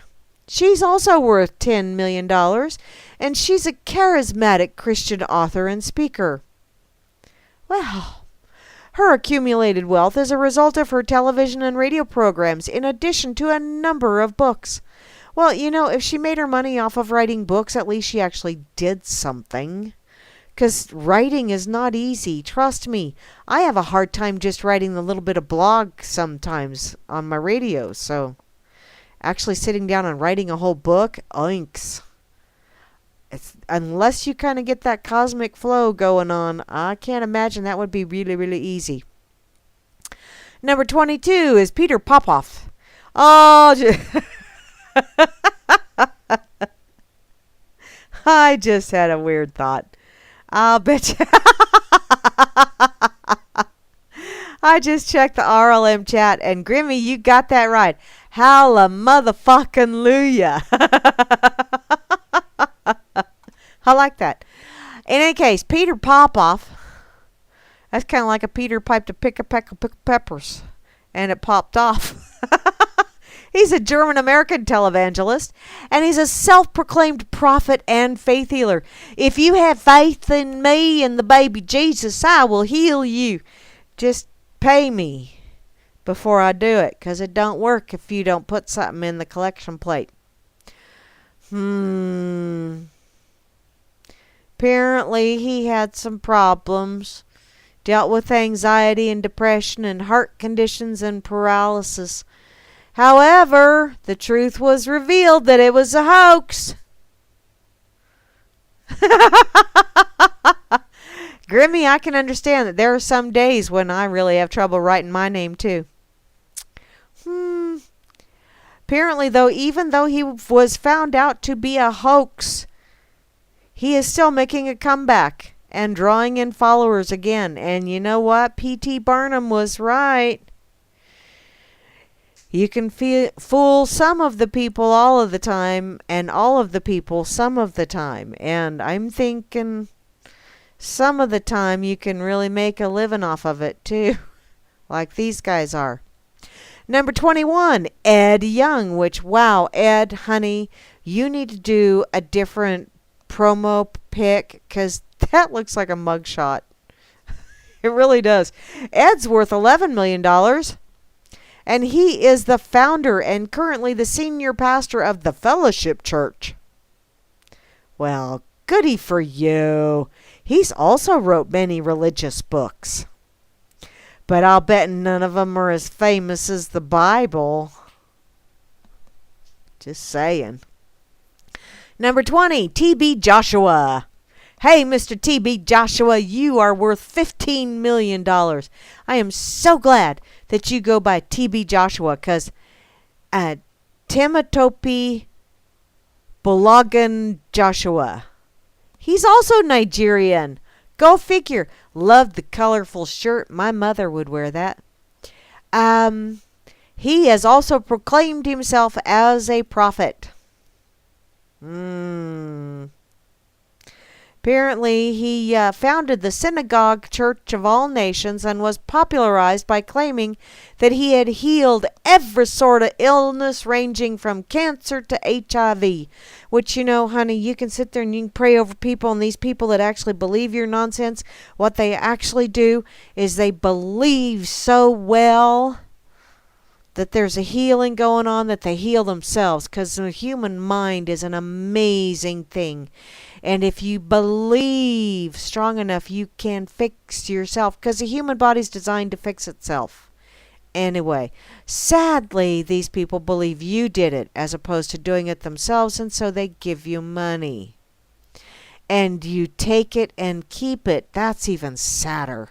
She's also worth $10 million, and she's a charismatic Christian author and speaker. Well, her accumulated wealth is a result of her television and radio programs, in addition to a number of books. Well, if she made her money off of writing books, at least she actually did something. Because writing is not easy. Trust me. I have a hard time just writing a little bit of blog sometimes on my radio. So actually sitting down and writing a whole book, oinks. Unless you kind of get that cosmic flow going on, I can't imagine that would be really, really easy. Number 22 is Peter Popoff. I just had a weird thought. I'll bet you. I just checked the RLM chat, and Grimmy, you got that right. Halla motherfucking Luya. I like that. In any case, Peter Popoff, that's kind of like a Peter pipe to pick a peck of pickled peppers, and it popped off. He's a German-American televangelist, and he's a self-proclaimed prophet and faith healer. If you have faith in me and the baby Jesus, I will heal you. Just pay me before I do it, because it don't work if you don't put something in the collection plate. Apparently, he had some problems. Dealt with anxiety and depression and heart conditions and paralysis. However, the truth was revealed that it was a hoax. Grimmy, I can understand that there are some days when I really have trouble writing my name too. Apparently, though, even though he was found out to be a hoax, he is still making a comeback and drawing in followers again. And you know what? P.T. Barnum was right. You can fool some of the people all of the time, and all of the people some of the time. And I'm thinking some of the time you can really make a living off of it too, like these guys are. Number 21, Ed Young, which, wow, Ed, honey, you need to do a different promo pic, because that looks like a mugshot. It really does. Ed's worth $11 million. And he is the founder and currently the senior pastor of the Fellowship Church. Well, goody for you. He's also wrote many religious books. But I'll bet none of them are as famous as the Bible. Just saying. Number 20, T.B. Joshua. Hey, Mr. T.B. Joshua, you are worth $15 million. I am so glad that you go by T.B. Joshua because Timotopy Bologan Joshua. He's also Nigerian. Go figure. Love the colorful shirt. My mother would wear that. He has also proclaimed himself as a prophet. Apparently, he founded the Synagogue Church of All Nations and was popularized by claiming that he had healed every sort of illness ranging from cancer to HIV. Which, you know, honey, you can sit there and you can pray over people, and these people that actually believe your nonsense, what they actually do is they believe so well that there's a healing going on that they heal themselves, because the human mind is an amazing thing. And if you believe strong enough, you can fix yourself, because the human body's designed to fix itself. Anyway, sadly, these people believe you did it as opposed to doing it themselves, and so they give you money. And you take it and keep it. That's even sadder.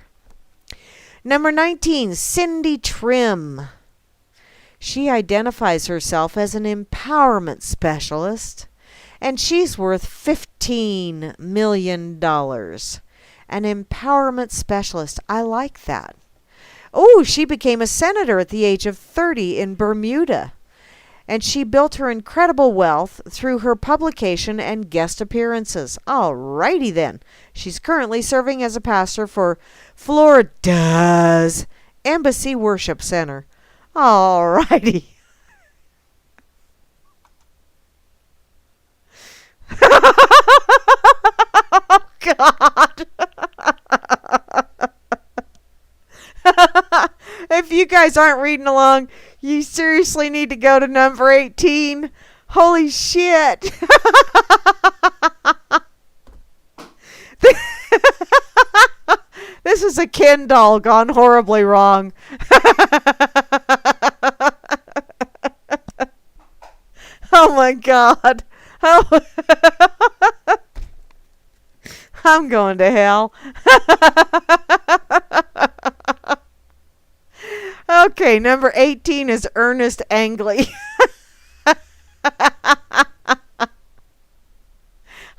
Number 19, Cindy Trim. She identifies herself as an empowerment specialist, and she's worth $15 million. An empowerment specialist. I like that. Oh, she became a senator at the age of 30 in Bermuda. And she built her incredible wealth through her publication and guest appearances. Alrighty then. She's currently serving as a pastor for Florida's Embassy Worship Center. Alrighty. Oh, God. If you guys aren't reading along, you seriously need to go to number 18. Holy shit. This is a Ken doll gone horribly wrong. Oh my God. Oh. I'm going to hell. Okay, number 18 is Ernest Angley.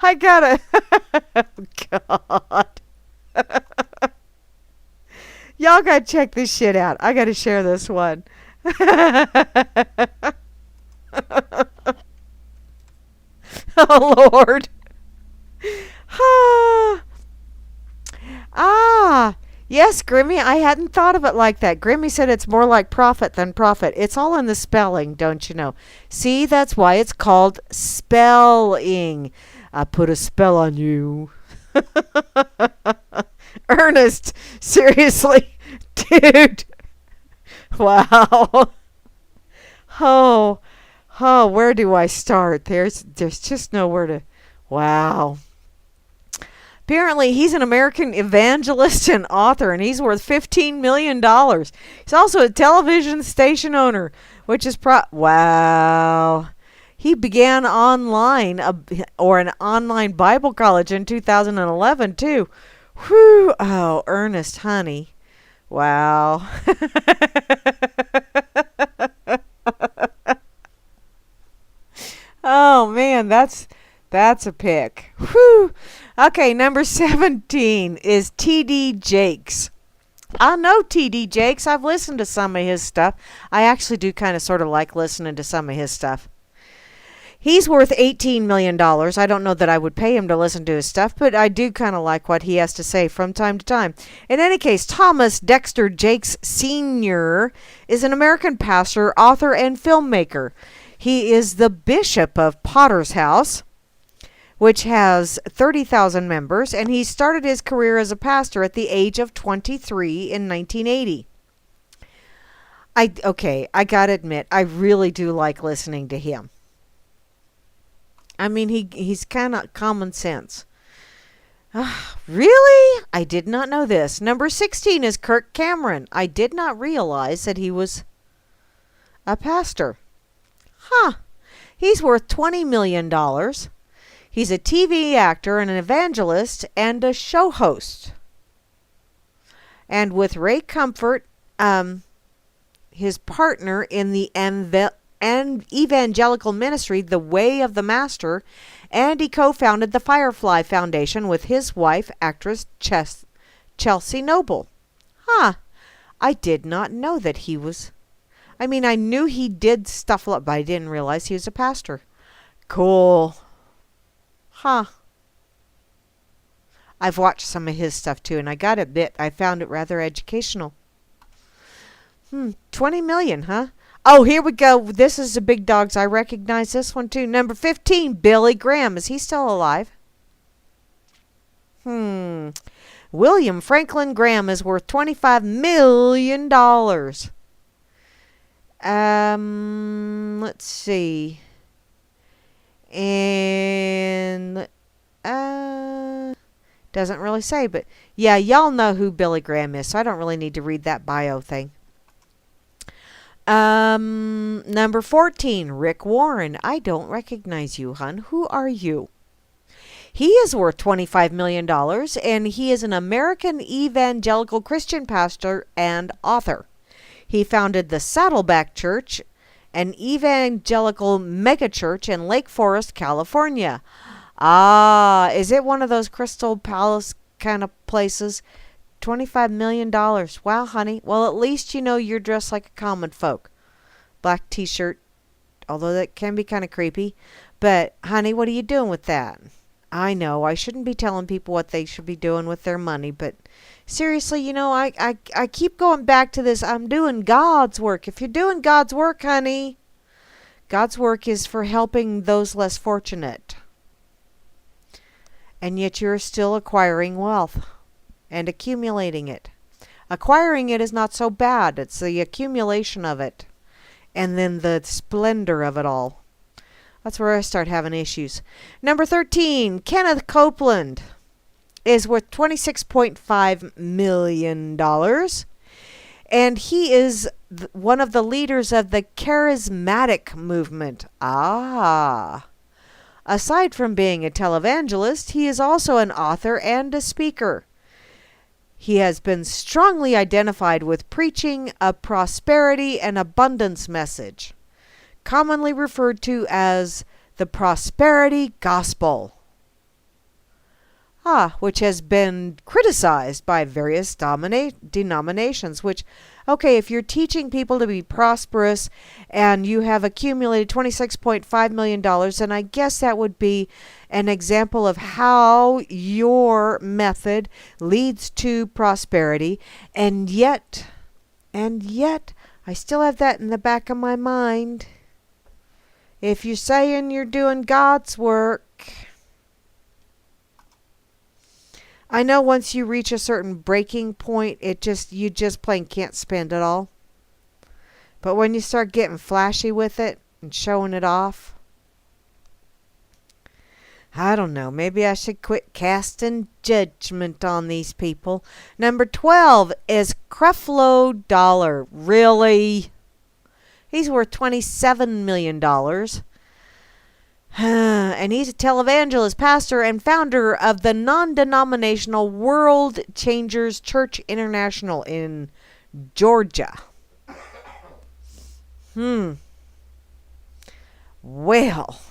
I gotta. Oh, God. Y'all gotta check this shit out. I gotta share this one. Oh, Lord. Yes, Grimmy, I hadn't thought of it like that. Grimmy said it's more like prophet than prophet. It's all in the spelling, don't you know? See, that's why it's called spelling. I put a spell on you. Ernest, seriously, dude. Wow. Oh, where do I start? There's just nowhere to. Wow. Apparently, he's an American evangelist and author, and he's worth $15 million. He's also a television station owner, which is wow. He began online, or an online Bible college in 2011, too. Whew. Oh, Ernest, honey. Wow. Oh, man, that's a pick. Whew. Okay, number 17 is T.D. Jakes. I know T.D. Jakes. I've listened to some of his stuff. I actually do kind of sort of like listening to some of his stuff. He's worth $18 million. I don't know that I would pay him to listen to his stuff, but I do kind of like what he has to say from time to time. In any case, Thomas Dexter Jakes Sr. is an American pastor, author, and filmmaker. He is the bishop of Potter's House, which has 30,000 members, and he started his career as a pastor at the age of 23 in 1980. I gotta admit, I really do like listening to him. I mean, he's kind of common sense. Really? I did not know this. Number 16 is Kirk Cameron. I did not realize that he was a pastor. Huh. He's worth $20 million. He's a TV actor and an evangelist and a show host. And with Ray Comfort, his partner in the evangelical ministry, The Way of the Master, and he co-founded the Firefly Foundation with his wife, actress Chelsea Noble. Huh. I did not know that he was... I mean, I knew he did stuff, but I didn't realize he was a pastor. Cool. Huh. I've watched some of his stuff too, and I found it rather educational. 20 million, huh? Oh, here we go. This is the big dogs. I recognize this one too. Number 15, Billy Graham. Is he still alive? William Franklin Graham is worth $25 million. Let's see. And doesn't really say, but yeah, y'all know who Billy Graham is, so I don't really need to read that bio thing. Number 14, Rick Warren. I don't recognize you, hon. Who are you? He is worth $25 million, and he is an American evangelical Christian pastor and author. He founded the Saddleback Church, an evangelical megachurch in Lake Forest, California. Ah, is it one of those Crystal Palace kind of places? $25 million. Wow, honey. Well, at least you know you're dressed like a common folk. Black t-shirt, although that can be kind of creepy. But, honey, what are you doing with that? I know, I shouldn't be telling people what they should be doing with their money, but seriously, you know, I keep going back to this. I'm doing God's work. If you're doing God's work, honey, God's work is for helping those less fortunate. And yet you're still acquiring wealth and accumulating it. Acquiring it is not so bad. It's the accumulation of it and then the splendor of it all. That's where I start having issues. Number 13, Kenneth Copeland is worth $26.5 million. And he is one of the leaders of the charismatic movement. Aside from being a televangelist, he is also an author and a speaker. He has been strongly identified with preaching a prosperity and abundance message, commonly referred to as the prosperity gospel, which has been criticized by various denominations, which, okay, if you're teaching people to be prosperous and you have accumulated $26.5 million, then I guess that would be an example of how your method leads to prosperity. And yet, I still have that in the back of my mind. If you're saying you're doing God's work, I know once you reach a certain breaking point, you just plain can't spend it all. But when you start getting flashy with it and showing it off, I don't know, maybe I should quit casting judgment on these people. Number 12 is Creflo Dollar. Really? He's worth $27 million. And he's a televangelist, pastor, and founder of the non-denominational World Changers Church International in Georgia. Well.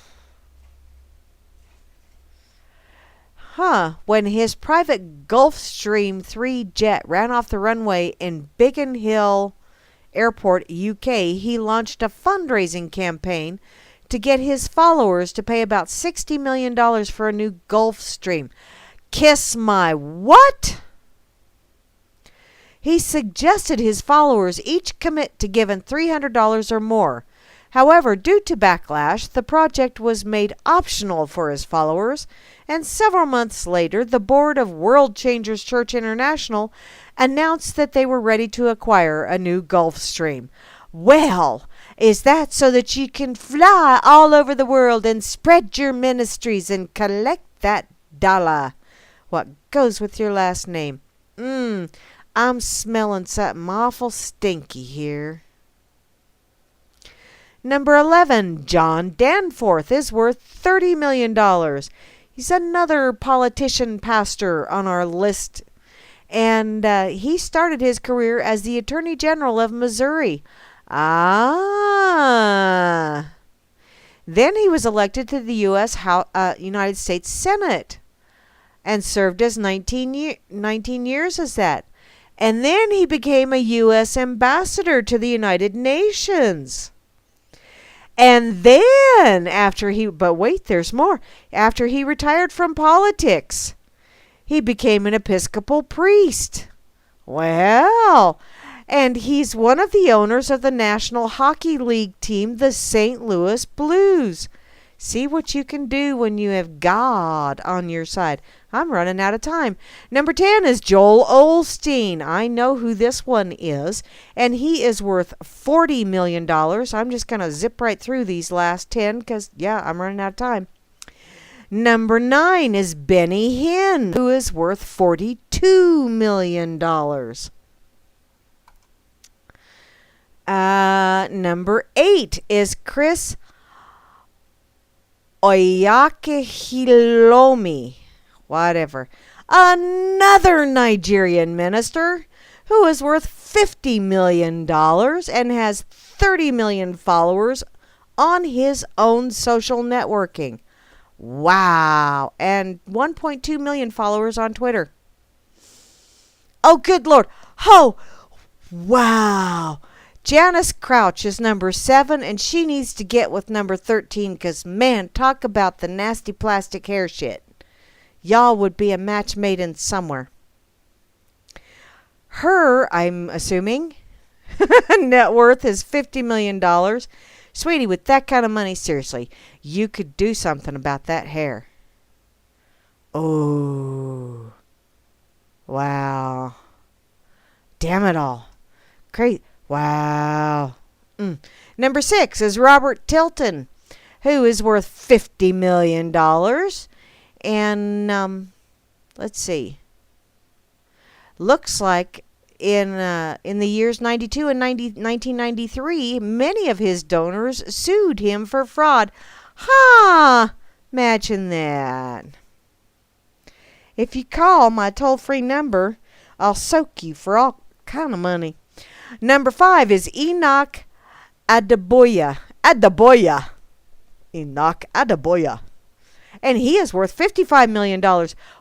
When his private Gulfstream 3 jet ran off the runway in Biggin Hill Airport, UK, he launched a fundraising campaign to get his followers to pay about $60 million for a new Gulfstream. Kiss my what? He suggested his followers each commit to giving $300 or more. However, due to backlash, the project was made optional for his followers, and several months later, the board of World Changers Church International announced that they were ready to acquire a new Gulfstream. Well, is that so that you can fly all over the world and spread your ministries and collect that dollar? What goes with your last name? I'm smelling something awful stinky here. Number 11, John Danforth is worth $30 million. He's another politician pastor on our list. And he started his career as the Attorney General of Missouri. Then he was elected to the United States Senate and served as 19 years as that. And then he became a U.S. ambassador to the United Nations. And then but wait, there's more. After he retired from politics, he became an Episcopal priest. Well, and he's one of the owners of the National Hockey League team, the St. Louis Blues. See what you can do when you have God on your side. I'm running out of time. Number 10 is Joel Osteen. I know who this one is, and he is worth $40 million. I'm just going to zip right through these last 10 because, I'm running out of time. Number 9 is Benny Hinn, who is worth $42 million. Number 8 is Chris Oyakhilome, whatever, another Nigerian minister who is worth $50 million and has 30 million followers on his own social networking. Wow. And 1.2 million followers on Twitter. Oh, good Lord. Oh, wow. Janice Crouch is number 7, and she needs to get with number 13 because, man, talk about the nasty plastic hair shit. Y'all would be a match made in somewhere. Her, I'm assuming, net worth is $50 million. Sweetie, with that kind of money, seriously, you could do something about that hair. Oh. Wow. Damn it all. Crazy. Wow. Number 6 is Robert Tilton, who is worth $50 million. And let's see. Looks like in the years 92 and 1993, many of his donors sued him for fraud. Ha! Imagine that. If you call my toll-free number, I'll soak you for all kind of money. Number 5 is Enoch Adeboye. Enoch Adeboye. And he is worth $55 million.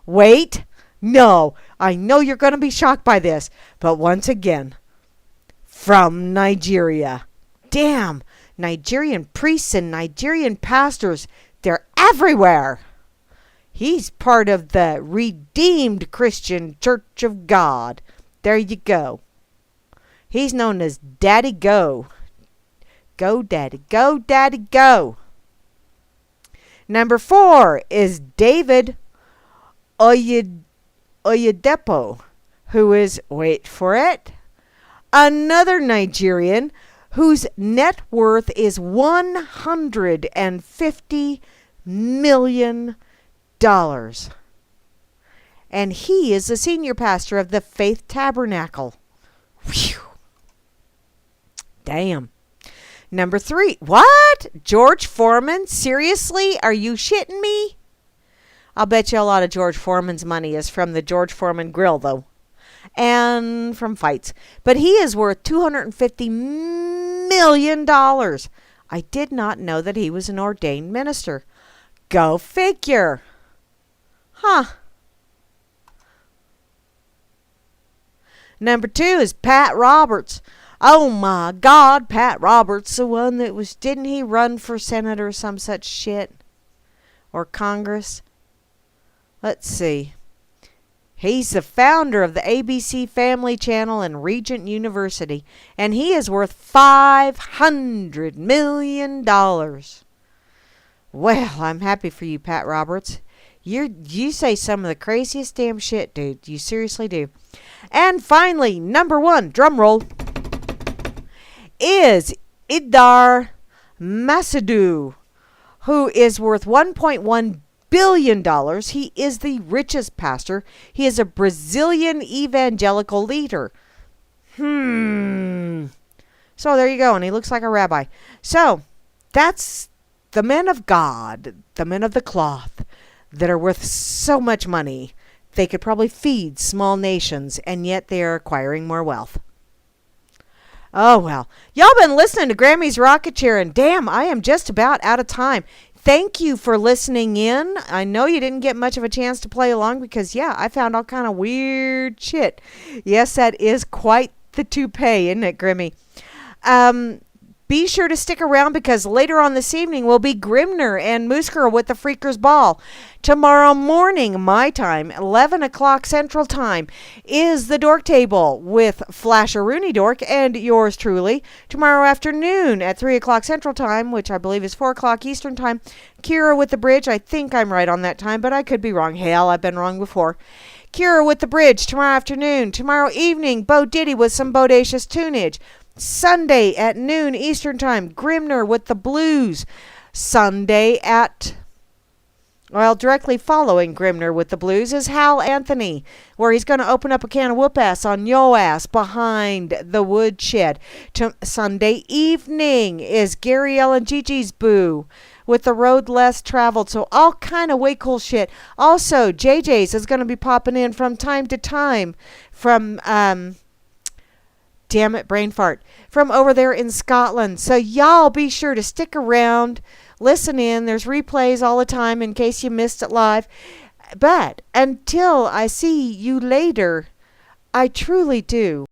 Wait. No. I know you're going to be shocked by this. But once again, from Nigeria. Damn. Nigerian priests and Nigerian pastors. They're everywhere. He's part of the Redeemed Christian Church of God. There you go. He's known as Daddy Go. Go, Daddy. Go, Daddy, go. Number 4 is David Oyedepo, who is, wait for it, another Nigerian whose net worth is $150 million. And he is the senior pastor of the Faith Tabernacle. Whew. Damn. Number 3. What? George Foreman? Seriously? Are you shitting me? I'll bet you a lot of George Foreman's money is from the George Foreman grill, though. And from fights. But he is worth $250 million. I did not know that he was an ordained minister. Go figure. Huh. Number 2 is Pat Roberts. Oh my God, Pat Roberts, the one that was, didn't he run for Senate or some such shit? Or Congress? Let's see. He's the founder of the ABC Family Channel and Regent University, and he is worth $500 million. Well, I'm happy for you, Pat Roberts. You say some of the craziest damn shit, dude. You seriously do. And finally, number 1, drum roll, is Idar Masadu, who is worth $1.1 billion. billion. He is the richest pastor. He is a Brazilian evangelical leader. So there you go. And he looks like a rabbi. So that's the men of God, the men of the cloth that are worth so much money. They could probably feed small nations, and yet they are acquiring more wealth. Oh, well. Y'all been listening to Grammy's Rocket Chair, and damn, I am just about out of time. Thank you for listening in. I know you didn't get much of a chance to play along because, yeah, I found all kind of weird shit. Yes, that is quite the toupee, isn't it, Grimmy? Be sure to stick around because later on this evening will be Grimner and Moose Girl with the Freakers Ball. Tomorrow morning, my time, 11 o'clock Central Time, is the Dork Table with Flasher Rooney Dork and yours truly. Tomorrow afternoon at 3 o'clock Central Time, which I believe is 4 o'clock Eastern Time, Kira with the Bridge. I think I'm right on that time, but I could be wrong. Hell, I've been wrong before. Kira with the Bridge tomorrow afternoon. Tomorrow evening, Bo Diddy with some bodacious tunage. Sunday at noon Eastern Time, Grimner with the Blues. Sunday at, well, directly following Grimner with the Blues is Hal Anthony, where he's going to open up a can of whoop ass on yo ass behind the woodshed. Sunday evening is Gary L and Gigi's Boo with the road less traveled. So all kind of way cool shit. Also, JJ's is going to be popping in from time to time from, damn it, brain fart, from over there in Scotland. So y'all be sure to stick around, listen in. There's replays all the time in case you missed it live. But until I see you later, I truly do